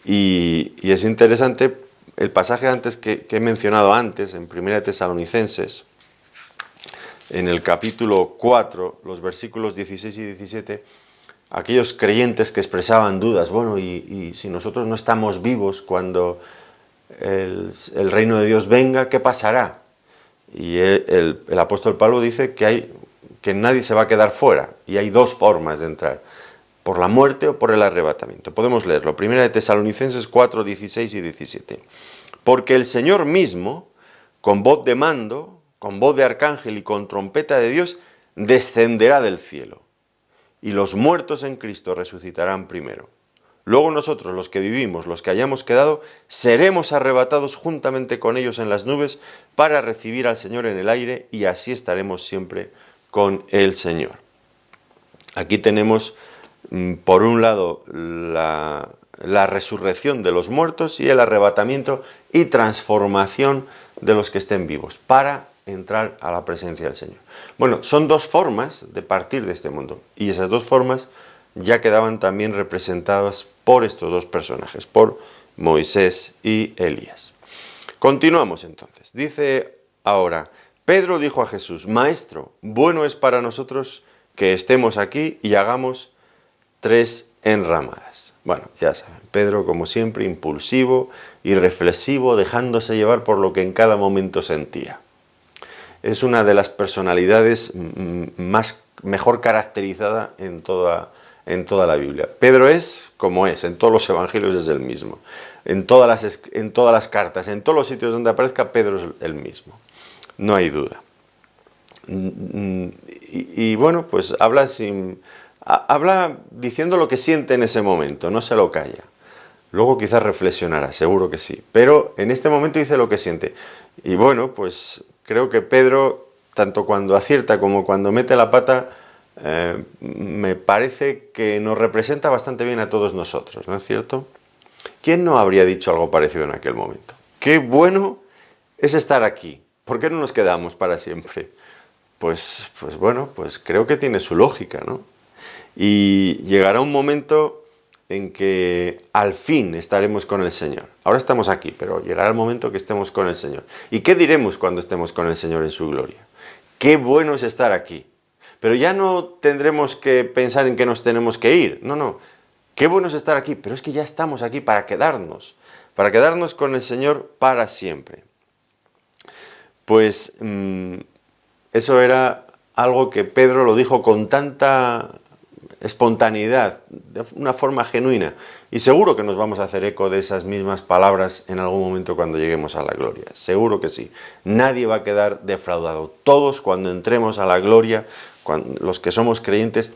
Y es interesante el pasaje que he mencionado antes, en 1 Tesalonicenses, en el capítulo 4, los versículos 16 y 17, aquellos creyentes que expresaban dudas, bueno, y si nosotros no estamos vivos cuando el reino de Dios venga, ¿qué pasará? Y el apóstol Pablo dice que nadie se va a quedar fuera, y hay dos formas de entrar, por la muerte o por el arrebatamiento. Podemos leerlo, 1 Tesalonicenses 4, 16 y 17. Porque el Señor mismo, con voz de mando, con voz de arcángel y con trompeta de Dios, descenderá del cielo, y los muertos en Cristo resucitarán primero. Luego nosotros, los que vivimos, los que hayamos quedado, seremos arrebatados juntamente con ellos en las nubes para recibir al Señor en el aire, y así estaremos siempre con el Señor. Aquí tenemos, por un lado, la resurrección de los muertos y el arrebatamiento y transformación de los que estén vivos para entrar a la presencia del Señor. Bueno, son dos formas de partir de este mundo, y esas dos formas ya quedaban también representadas por estos dos personajes, por Moisés y Elías. Continuamos entonces. Dice ahora, Pedro dijo a Jesús, Maestro, bueno es para nosotros que estemos aquí y hagamos 3 enramadas. Bueno, ya saben, Pedro, como siempre, impulsivo y reflexivo, dejándose llevar por lo que en cada momento sentía. Es una de las personalidades mejor caracterizada en toda la Biblia. Pedro es como es, en todos los evangelios es el mismo. En todas las cartas, en todos los sitios donde aparezca, Pedro es el mismo. No hay duda. Y bueno, pues habla diciendo lo que siente en ese momento, no se lo calla. Luego quizás reflexionará, seguro que sí. Pero en este momento dice lo que siente. Y bueno, pues creo que Pedro, tanto cuando acierta como cuando mete la pata, me parece que nos representa bastante bien a todos nosotros, ¿no es cierto? ¿Quién no habría dicho algo parecido en aquel momento? ¡Qué bueno es estar aquí! ¿Por qué no nos quedamos para siempre? Pues bueno, pues creo que tiene su lógica, ¿no? Y llegará un momento en que al fin estaremos con el Señor. Ahora estamos aquí, pero llegará el momento que estemos con el Señor. ¿Y qué diremos cuando estemos con el Señor en su gloria? ¡Qué bueno es estar aquí! Pero ya no tendremos que pensar en que nos tenemos que ir. No. Qué bueno es estar aquí, pero es que ya estamos aquí para quedarnos con el Señor para siempre. Pues eso era algo que Pedro lo dijo con tanta espontaneidad, de una forma genuina. Y seguro que nos vamos a hacer eco de esas mismas palabras en algún momento cuando lleguemos a la gloria. Seguro que sí. Nadie va a quedar defraudado. Todos, cuando entremos a la gloria, los que somos creyentes,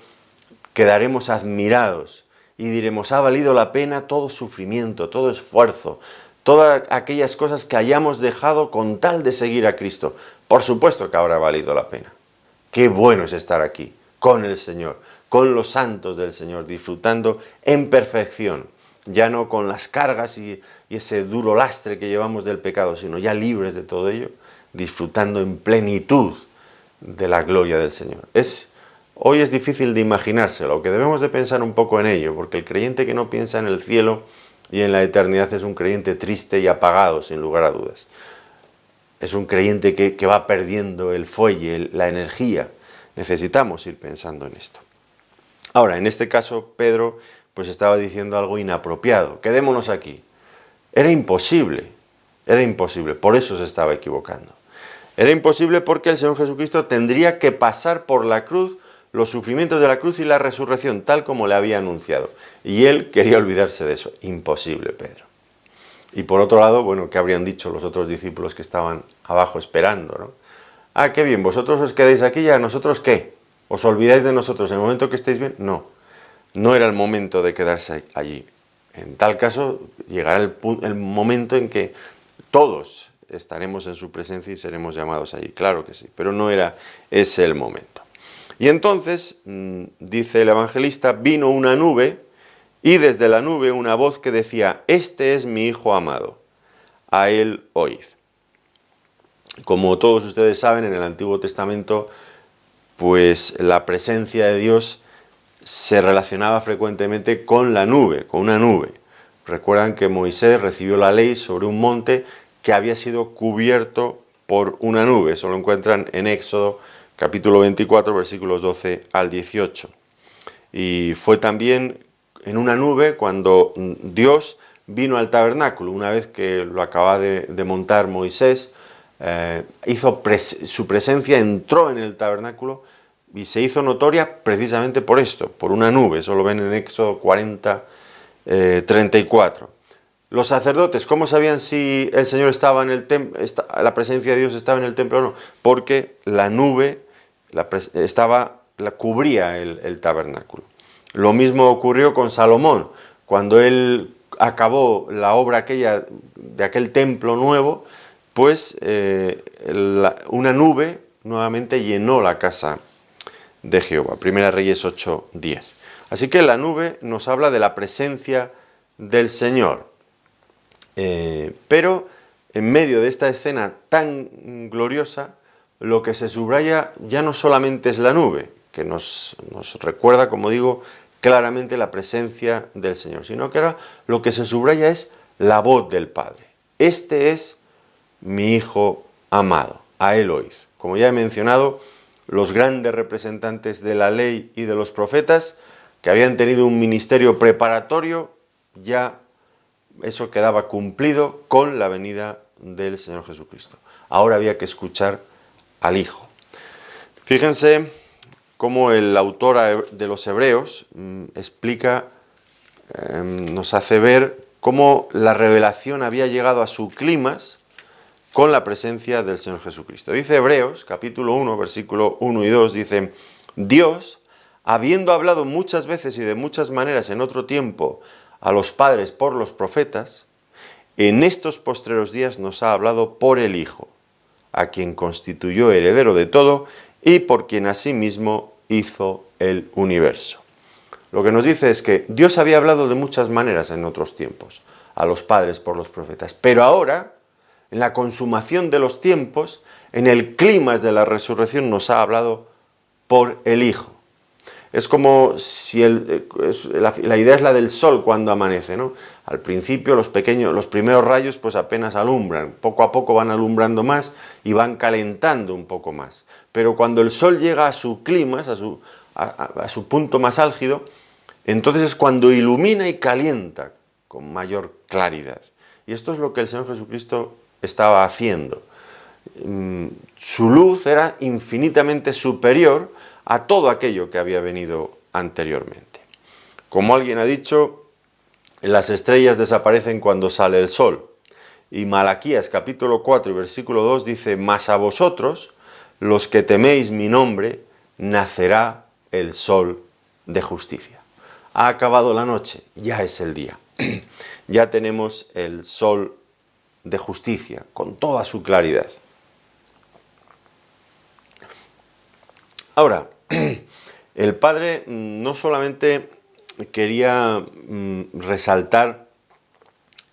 quedaremos admirados y diremos, ha valido la pena todo sufrimiento, todo esfuerzo, todas aquellas cosas que hayamos dejado con tal de seguir a Cristo. Por supuesto que habrá valido la pena. Qué bueno es estar aquí, con el Señor, con los santos del Señor, disfrutando en perfección, ya no con las cargas y ese duro lastre que llevamos del pecado, sino ya libres de todo ello, disfrutando en plenitud de la gloria del Señor. Hoy es difícil de imaginárselo, aunque debemos de pensar un poco en ello, porque el creyente que no piensa en el cielo y en la eternidad es un creyente triste y apagado, sin lugar a dudas. Es un creyente que va perdiendo el fuelle, la energía. Necesitamos ir pensando en esto. Ahora, en este caso, Pedro pues estaba diciendo algo inapropiado. Quedémonos aquí. Era imposible, por eso se estaba equivocando. Era imposible porque el Señor Jesucristo tendría que pasar por la cruz, los sufrimientos de la cruz y la resurrección, tal como le había anunciado. Y él quería olvidarse de eso. Imposible, Pedro. Y por otro lado, bueno, ¿qué habrían dicho los otros discípulos que estaban abajo esperando, ¿no? Ah, qué bien, vosotros os quedáis aquí y a nosotros ¿qué? ¿Os olvidáis de nosotros en el momento que estéis bien? No, no era el momento de quedarse allí. En tal caso, llegará el momento en que todos estaremos en su presencia y seremos llamados allí. Claro que sí, pero no era ese el momento. Y entonces, dice el evangelista, vino una nube y desde la nube una voz que decía, este es mi Hijo amado, a él oíd. Como todos ustedes saben, en el Antiguo Testamento, pues la presencia de Dios se relacionaba frecuentemente con la nube, con una nube. Recuerdan que Moisés recibió la ley sobre un monte que había sido cubierto por una nube. Eso lo encuentran en Éxodo capítulo 24, versículos 12 al 18. Y fue también en una nube cuando Dios vino al tabernáculo. Una vez que lo acababa de montar Moisés, su presencia entró en el tabernáculo y se hizo notoria precisamente por esto, por una nube. Eso lo ven en Éxodo 40, 34. Los sacerdotes, ¿cómo sabían si el Señor estaba en el templo, la presencia de Dios estaba en el templo o no? Porque la nube cubría el tabernáculo. Lo mismo ocurrió con Salomón. Cuando él acabó la obra aquella de aquel templo nuevo, pues una nube nuevamente llenó la casa de Jehová. Primera Reyes 8, 10. Así que la nube nos habla de la presencia del Señor. Pero en medio de esta escena tan gloriosa, lo que se subraya ya no solamente es la nube, que nos recuerda, como digo, claramente la presencia del Señor, sino que ahora lo que se subraya es la voz del Padre. Este es mi Hijo amado, a él oíd. Como ya he mencionado, los grandes representantes de la ley y de los profetas, que habían tenido un ministerio preparatorio, ya eso quedaba cumplido con la venida del Señor Jesucristo. Ahora había que escuchar al Hijo. Fíjense cómo el autor de los Hebreos explica, nos hace ver cómo la revelación había llegado a su clímax con la presencia del Señor Jesucristo. Dice Hebreos, capítulo 1, versículo 1 y 2, dice, Dios, habiendo hablado muchas veces y de muchas maneras en otro tiempo a los padres por los profetas, en estos postreros días nos ha hablado por el Hijo, a quien constituyó heredero de todo y por quien asimismo hizo el universo. Lo que nos dice es que Dios había hablado de muchas maneras en otros tiempos, a los padres por los profetas, pero ahora, en la consumación de los tiempos, en el clímax de la resurrección nos ha hablado por el Hijo. Es como si la idea es la del sol cuando amanece, ¿no? Al principio los primeros rayos pues apenas alumbran, poco a poco van alumbrando más y van calentando un poco más. Pero cuando el sol llega a su clímax, a su punto más álgido, entonces es cuando ilumina y calienta con mayor claridad. Y esto es lo que el Señor Jesucristo estaba haciendo. Su luz era infinitamente superior a todo aquello que había venido anteriormente. Como alguien ha dicho, las estrellas desaparecen cuando sale el sol. Y Malaquías capítulo 4 y versículo 2 dice, mas a vosotros, los que teméis mi nombre, nacerá el sol de justicia. Ha acabado la noche, ya es el día. Ya tenemos el sol de justicia, con toda su claridad. Ahora, el Padre no solamente quería resaltar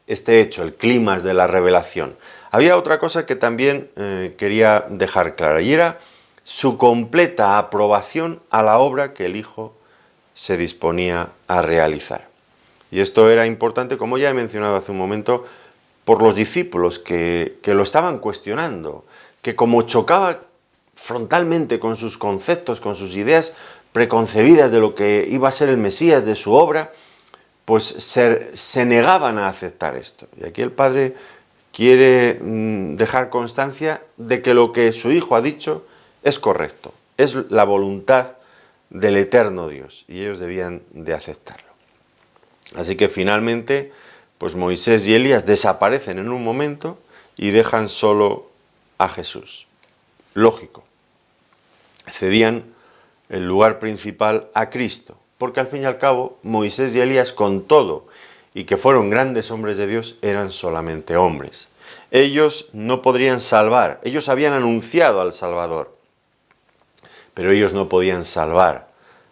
este hecho, el clímax de la revelación. Había otra cosa que también quería dejar clara, y era su completa aprobación a la obra que el Hijo se disponía a realizar. Y esto era importante, como ya he mencionado hace un momento, por los discípulos que lo estaban cuestionando, que como chocaba frontalmente con sus conceptos, con sus ideas preconcebidas de lo que iba a ser el Mesías, de su obra, pues se negaban a aceptar esto. Y aquí el Padre quiere dejar constancia de que lo que su Hijo ha dicho es correcto, es la voluntad del eterno Dios, y ellos debían de aceptarlo. Así que finalmente, pues Moisés y Elías desaparecen en un momento y dejan solo a Jesús. Lógico, cedían el lugar principal a Cristo, porque al fin y al cabo Moisés y Elías, con todo y que fueron grandes hombres de Dios, eran solamente hombres. Ellos no podrían salvar, ellos habían anunciado al Salvador, pero ellos no podían salvar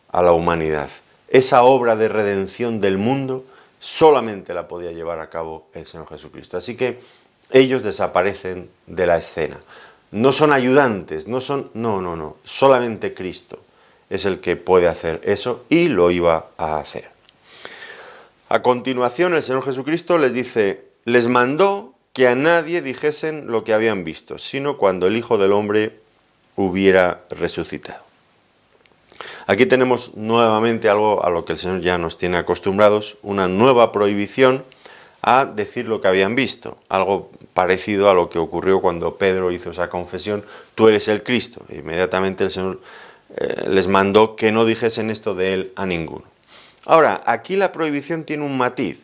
a la humanidad. Esa obra de redención del mundo solamente la podía llevar a cabo el Señor Jesucristo. Así que ellos desaparecen de la escena. No son ayudantes, no, solamente Cristo es el que puede hacer eso y lo iba a hacer. A continuación el Señor Jesucristo les dice, les mandó que a nadie dijesen lo que habían visto, sino cuando el Hijo del Hombre hubiera resucitado. Aquí tenemos nuevamente algo a lo que el Señor ya nos tiene acostumbrados, una nueva prohibición a decir lo que habían visto, algo parecido a lo que ocurrió cuando Pedro hizo esa confesión, tú eres el Cristo. Inmediatamente el Señor les mandó que no dijesen esto de él a ninguno. Ahora, aquí la prohibición tiene un matiz.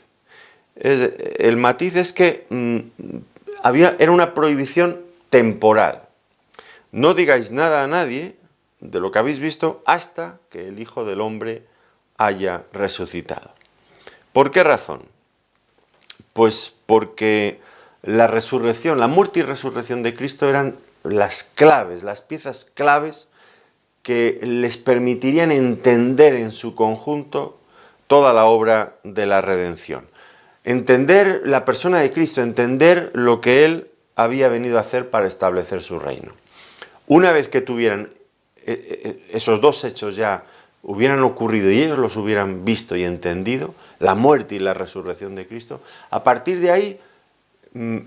El matiz es que era una prohibición temporal. No digáis nada a nadie de lo que habéis visto hasta que el Hijo del Hombre haya resucitado. ¿Por qué razón? Pues porque la resurrección, la muerte y resurrección de Cristo eran las claves, las piezas claves que les permitirían entender en su conjunto toda la obra de la redención. Entender la persona de Cristo, entender lo que Él había venido a hacer para establecer su reino. Una vez que tuvieran esos dos hechos ya hubieran ocurrido y ellos los hubieran visto y entendido, la muerte y la resurrección de Cristo, a partir de ahí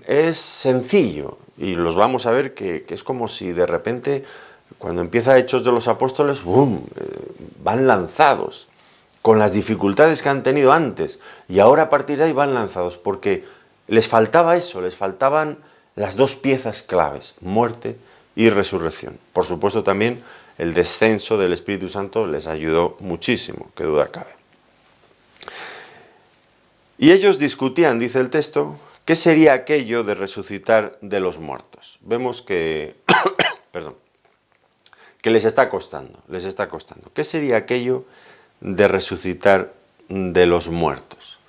es sencillo y los vamos a ver que es como si de repente cuando empieza Hechos de los Apóstoles, ¡bum!, van lanzados con las dificultades que han tenido antes y ahora a partir de ahí van lanzados porque les faltaba eso, les faltaban las dos piezas claves, muerte y resurrección. Por supuesto también el descenso del Espíritu Santo les ayudó muchísimo, qué duda cabe. Y ellos discutían, dice el texto, ¿qué sería aquello de resucitar de los muertos? Vemos que, que les está costando. ¿Qué sería aquello de resucitar de los muertos?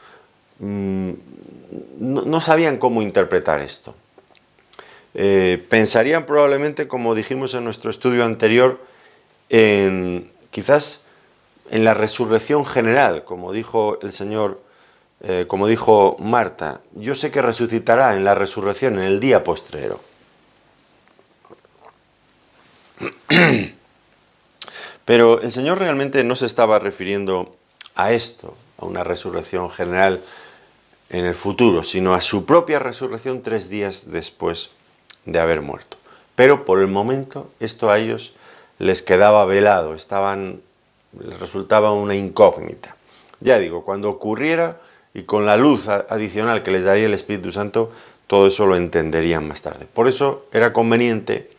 No sabían cómo interpretar esto. Pensarían probablemente, como dijimos en nuestro estudio anterior, quizás en la resurrección general, como dijo el Señor, como dijo Marta, yo sé que resucitará en la resurrección, en el día postrero. Pero el Señor realmente no se estaba refiriendo a esto, a una resurrección general en el futuro, sino a su propia resurrección 3 días después de haber muerto. Pero por el momento esto a ellos les quedaba velado, les resultaba una incógnita. Ya digo, cuando ocurriera y con la luz adicional que les daría el Espíritu Santo, todo eso lo entenderían más tarde. Por eso era conveniente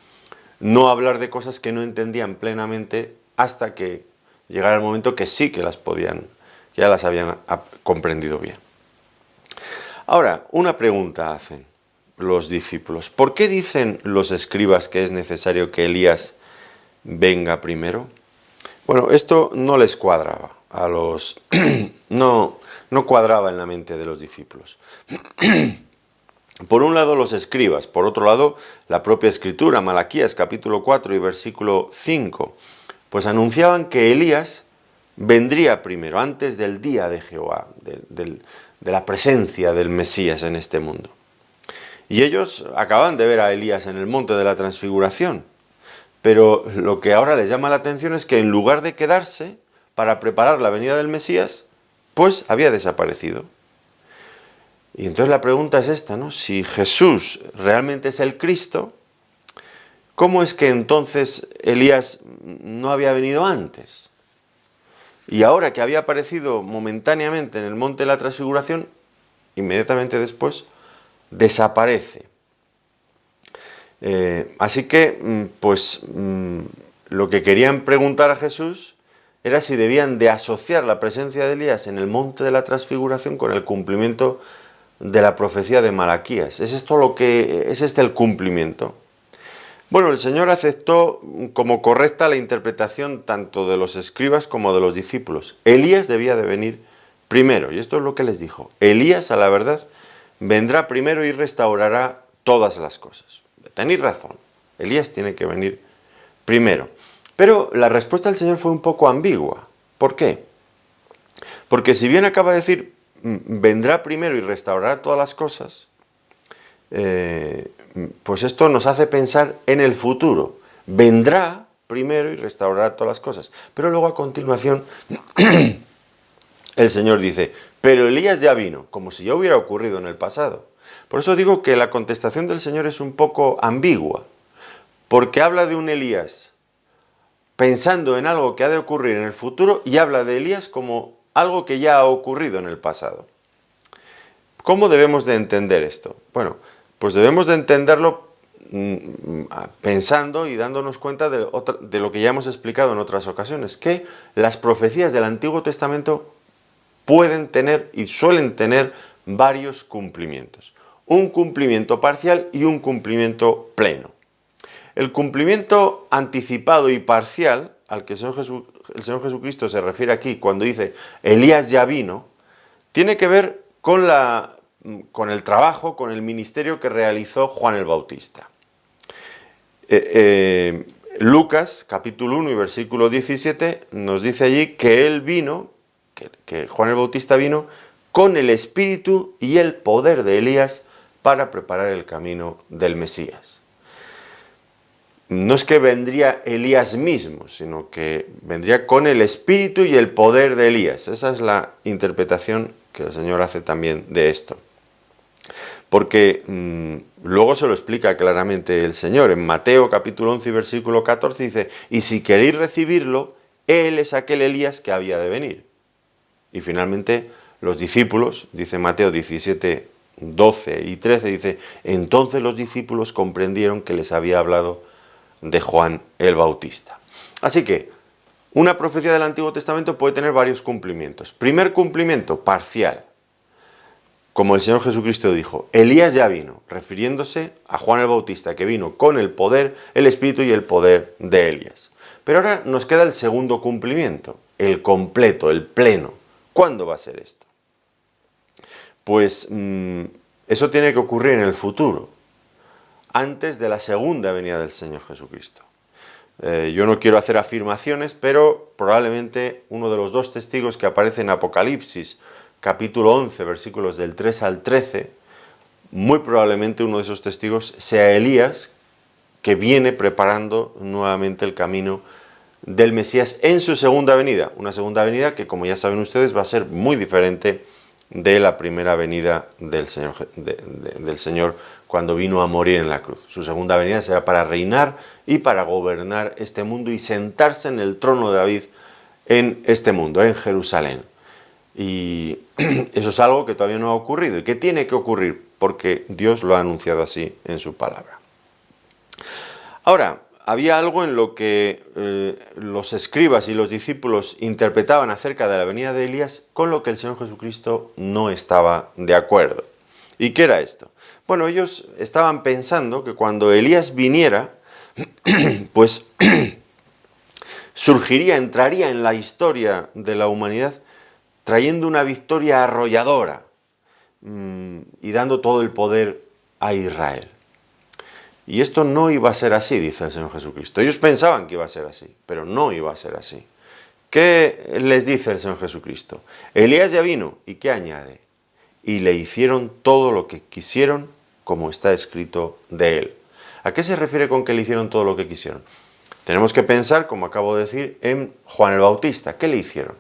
no hablar de cosas que no entendían plenamente hasta que llegara el momento que sí que las podían, ya las habían comprendido bien. Ahora, una pregunta hacen los discípulos. ¿Por qué dicen los escribas que es necesario que Elías venga primero? Bueno, esto no les cuadraba a los... no cuadraba en la mente de los discípulos. Por un lado los escribas, por otro lado la propia Escritura, Malaquías capítulo 4 y versículo 5, pues anunciaban que Elías vendría primero, antes del día de Jehová, de la presencia del Mesías en este mundo. Y ellos acaban de ver a Elías en el monte de la transfiguración, pero lo que ahora les llama la atención es que en lugar de quedarse para preparar la venida del Mesías, pues había desaparecido. Y entonces la pregunta es esta, ¿no? Si Jesús realmente es el Cristo, ¿cómo es que entonces Elías no había venido antes? Y ahora que había aparecido momentáneamente en el monte de la Transfiguración, inmediatamente después desaparece. Así que, lo que querían preguntar a Jesús era si debían de asociar la presencia de Elías en el monte de la Transfiguración con el cumplimiento de la profecía de Malaquías. ¿Es este el cumplimiento? Bueno, el Señor aceptó como correcta la interpretación tanto de los escribas como de los discípulos. Elías debía de venir primero, y esto es lo que les dijo. Elías, a la verdad, vendrá primero y restaurará todas las cosas. Tenéis razón, Elías tiene que venir primero. Pero la respuesta del Señor fue un poco ambigua. ¿Por qué? Porque si bien acaba de decir, vendrá primero y restaurará todas las cosas, pues esto nos hace pensar en el futuro. Vendrá primero y restaurará todas las cosas. Pero luego a continuación el Señor dice, pero Elías ya vino, como si ya hubiera ocurrido en el pasado. Por eso digo que la contestación del Señor es un poco ambigua, porque habla de un Elías pensando en algo que ha de ocurrir en el futuro y habla de Elías como algo que ya ha ocurrido en el pasado. ¿Cómo debemos de entender esto? Bueno, pues debemos de entenderlo pensando y dándonos cuenta de lo que ya hemos explicado en otras ocasiones, que las profecías del Antiguo Testamento pueden tener y suelen tener varios cumplimientos. Un cumplimiento parcial y un cumplimiento pleno. El cumplimiento anticipado y parcial, al que el Señor Jesucristo se refiere aquí cuando dice Elías ya vino, tiene que ver con el trabajo, con el ministerio que realizó Juan el Bautista. Lucas, capítulo 1 y versículo 17, nos dice allí que él vino, que Juan el Bautista vino con el espíritu y el poder de Elías para preparar el camino del Mesías. No es que vendría Elías mismo, sino que vendría con el espíritu y el poder de Elías. Esa es la interpretación que el Señor hace también de esto. Porque luego se lo explica claramente el Señor. En Mateo capítulo 11 y versículo 14 dice, y si queréis recibirlo, Él es aquel Elías que había de venir. Y finalmente los discípulos, dice Mateo 17, 12 y 13, dice, entonces los discípulos comprendieron que les había hablado de Juan el Bautista. Así que una profecía del Antiguo Testamento puede tener varios cumplimientos. Primer cumplimiento, parcial. Como el Señor Jesucristo dijo, Elías ya vino, refiriéndose a Juan el Bautista, que vino con el poder, el espíritu y el poder de Elías. Pero ahora nos queda el segundo cumplimiento, el completo, el pleno. ¿Cuándo va a ser esto? Pues eso tiene que ocurrir en el futuro, antes de la segunda venida del Señor Jesucristo. Yo no quiero hacer afirmaciones, pero probablemente uno de los dos testigos que aparece en Apocalipsis, capítulo 11, versículos del 3 al 13, muy probablemente uno de esos testigos sea Elías, que viene preparando nuevamente el camino del Mesías en su segunda venida. Una segunda venida que, como ya saben ustedes, va a ser muy diferente de la primera venida del Señor cuando vino a morir en la cruz. Su segunda venida será para reinar y para gobernar este mundo y sentarse en el trono de David en este mundo, en Jerusalén. Y eso es algo que todavía no ha ocurrido y que tiene que ocurrir porque Dios lo ha anunciado así en su palabra. Ahora, había algo en lo que los escribas y los discípulos interpretaban acerca de la venida de Elías con lo que el Señor Jesucristo no estaba de acuerdo. ¿Y qué era esto? Bueno, ellos estaban pensando que cuando Elías viniera, pues entraría en la historia de la humanidad trayendo una victoria arrolladora y dando todo el poder a Israel. Y esto no iba a ser así, dice el Señor Jesucristo. Ellos pensaban que iba a ser así, pero no iba a ser así. ¿Qué les dice el Señor Jesucristo? Elías ya vino, ¿y qué añade? Y le hicieron todo lo que quisieron, como está escrito de él. ¿A qué se refiere con que le hicieron todo lo que quisieron? Tenemos que pensar, como acabo de decir, en Juan el Bautista. ¿Qué le hicieron?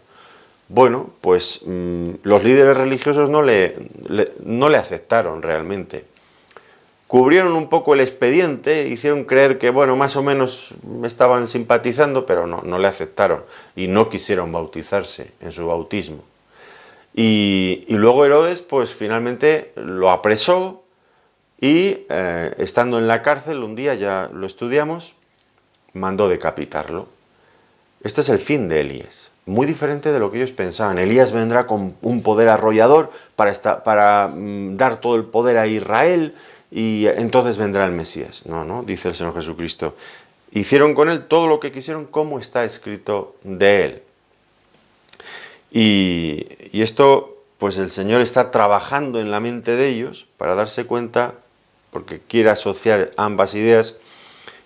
Bueno, pues los líderes religiosos no le aceptaron realmente. Cubrieron un poco el expediente, hicieron creer que, bueno, más o menos estaban simpatizando, pero no le aceptaron y no quisieron bautizarse en su bautismo. Y luego Herodes, pues finalmente lo apresó y, estando en la cárcel, un día, ya lo estudiamos, mandó decapitarlo. Este es el fin de Elías, muy diferente de lo que ellos pensaban. Elías vendrá con un poder arrollador para dar todo el poder a Israel, y entonces vendrá el Mesías. No, dice el Señor Jesucristo. Hicieron con él todo lo que quisieron, como está escrito de él. Y esto, pues el Señor está trabajando en la mente de ellos para darse cuenta, porque quiere asociar ambas ideas,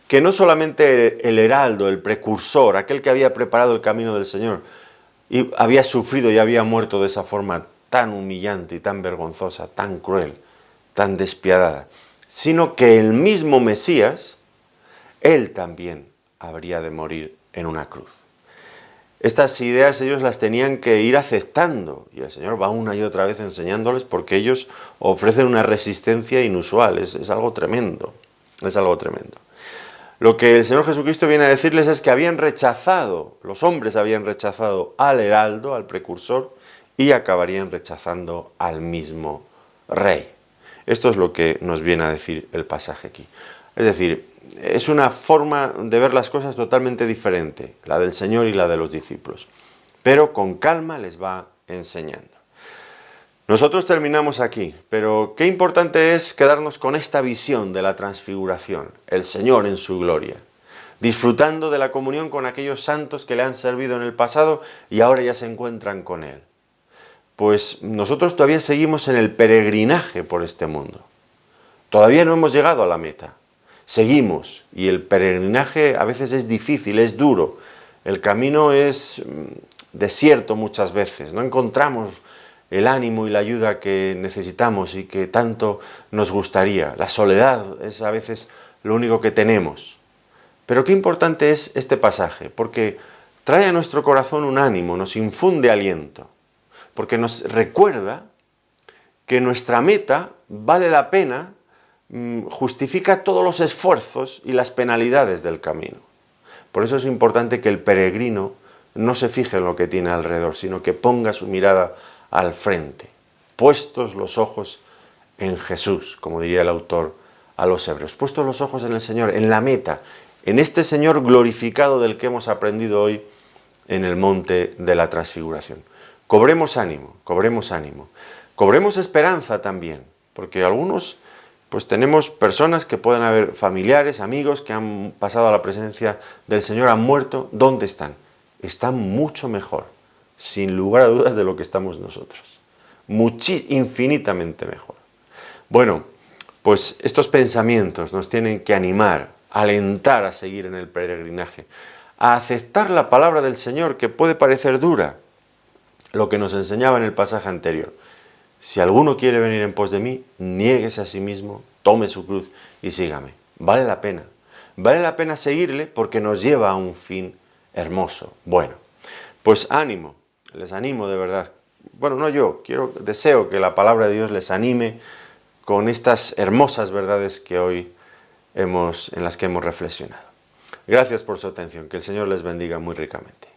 que no solamente el heraldo, el precursor, aquel que había preparado el camino del Señor, y había sufrido y había muerto de esa forma tan humillante y tan vergonzosa, tan cruel, tan despiadada, sino que el mismo Mesías, él también habría de morir en una cruz. Estas ideas ellos las tenían que ir aceptando, y el Señor va una y otra vez enseñándoles, porque ellos ofrecen una resistencia inusual, es algo tremendo, es algo tremendo. Lo que el Señor Jesucristo viene a decirles es que los hombres habían rechazado al heraldo, al precursor, y acabarían rechazando al mismo rey. Esto es lo que nos viene a decir el pasaje aquí. Es decir, es una forma de ver las cosas totalmente diferente, la del Señor y la de los discípulos, pero con calma les va enseñando. Nosotros terminamos aquí, pero qué importante es quedarnos con esta visión de la transfiguración, el Señor en su gloria, disfrutando de la comunión con aquellos santos que le han servido en el pasado y ahora ya se encuentran con Él. Pues nosotros todavía seguimos en el peregrinaje por este mundo. Todavía no hemos llegado a la meta. Seguimos, y el peregrinaje a veces es difícil, es duro. El camino es desierto muchas veces, no encontramos el ánimo y la ayuda que necesitamos y que tanto nos gustaría. La soledad es a veces lo único que tenemos. Pero qué importante es este pasaje, porque trae a nuestro corazón un ánimo, nos infunde aliento, porque nos recuerda que nuestra meta vale la pena, justifica todos los esfuerzos y las penalidades del camino. Por eso es importante que el peregrino no se fije en lo que tiene alrededor, sino que ponga su mirada al frente, puestos los ojos en Jesús, como diría el autor a los Hebreos, puestos los ojos en el Señor, en la meta, en este Señor glorificado del que hemos aprendido hoy en el monte de la transfiguración. Cobremos ánimo, cobremos esperanza también, porque algunos, pues tenemos personas que pueden haber familiares, amigos que han pasado a la presencia del Señor, han muerto. ¿Dónde están? Están mucho mejor, sin lugar a dudas, de lo que estamos nosotros. Infinitamente mejor. Bueno, pues estos pensamientos nos tienen que animar, alentar a seguir en el peregrinaje, a aceptar la palabra del Señor, que puede parecer dura, lo que nos enseñaba en el pasaje anterior. Si alguno quiere venir en pos de mí, niéguese a sí mismo, tome su cruz y sígame. Vale la pena seguirle, porque nos lleva a un fin hermoso. Bueno, pues ánimo, les animo de verdad. Bueno, no yo, deseo que la palabra de Dios les anime con estas hermosas verdades que hoy en las que hemos reflexionado. Gracias por su atención, que el Señor les bendiga muy ricamente.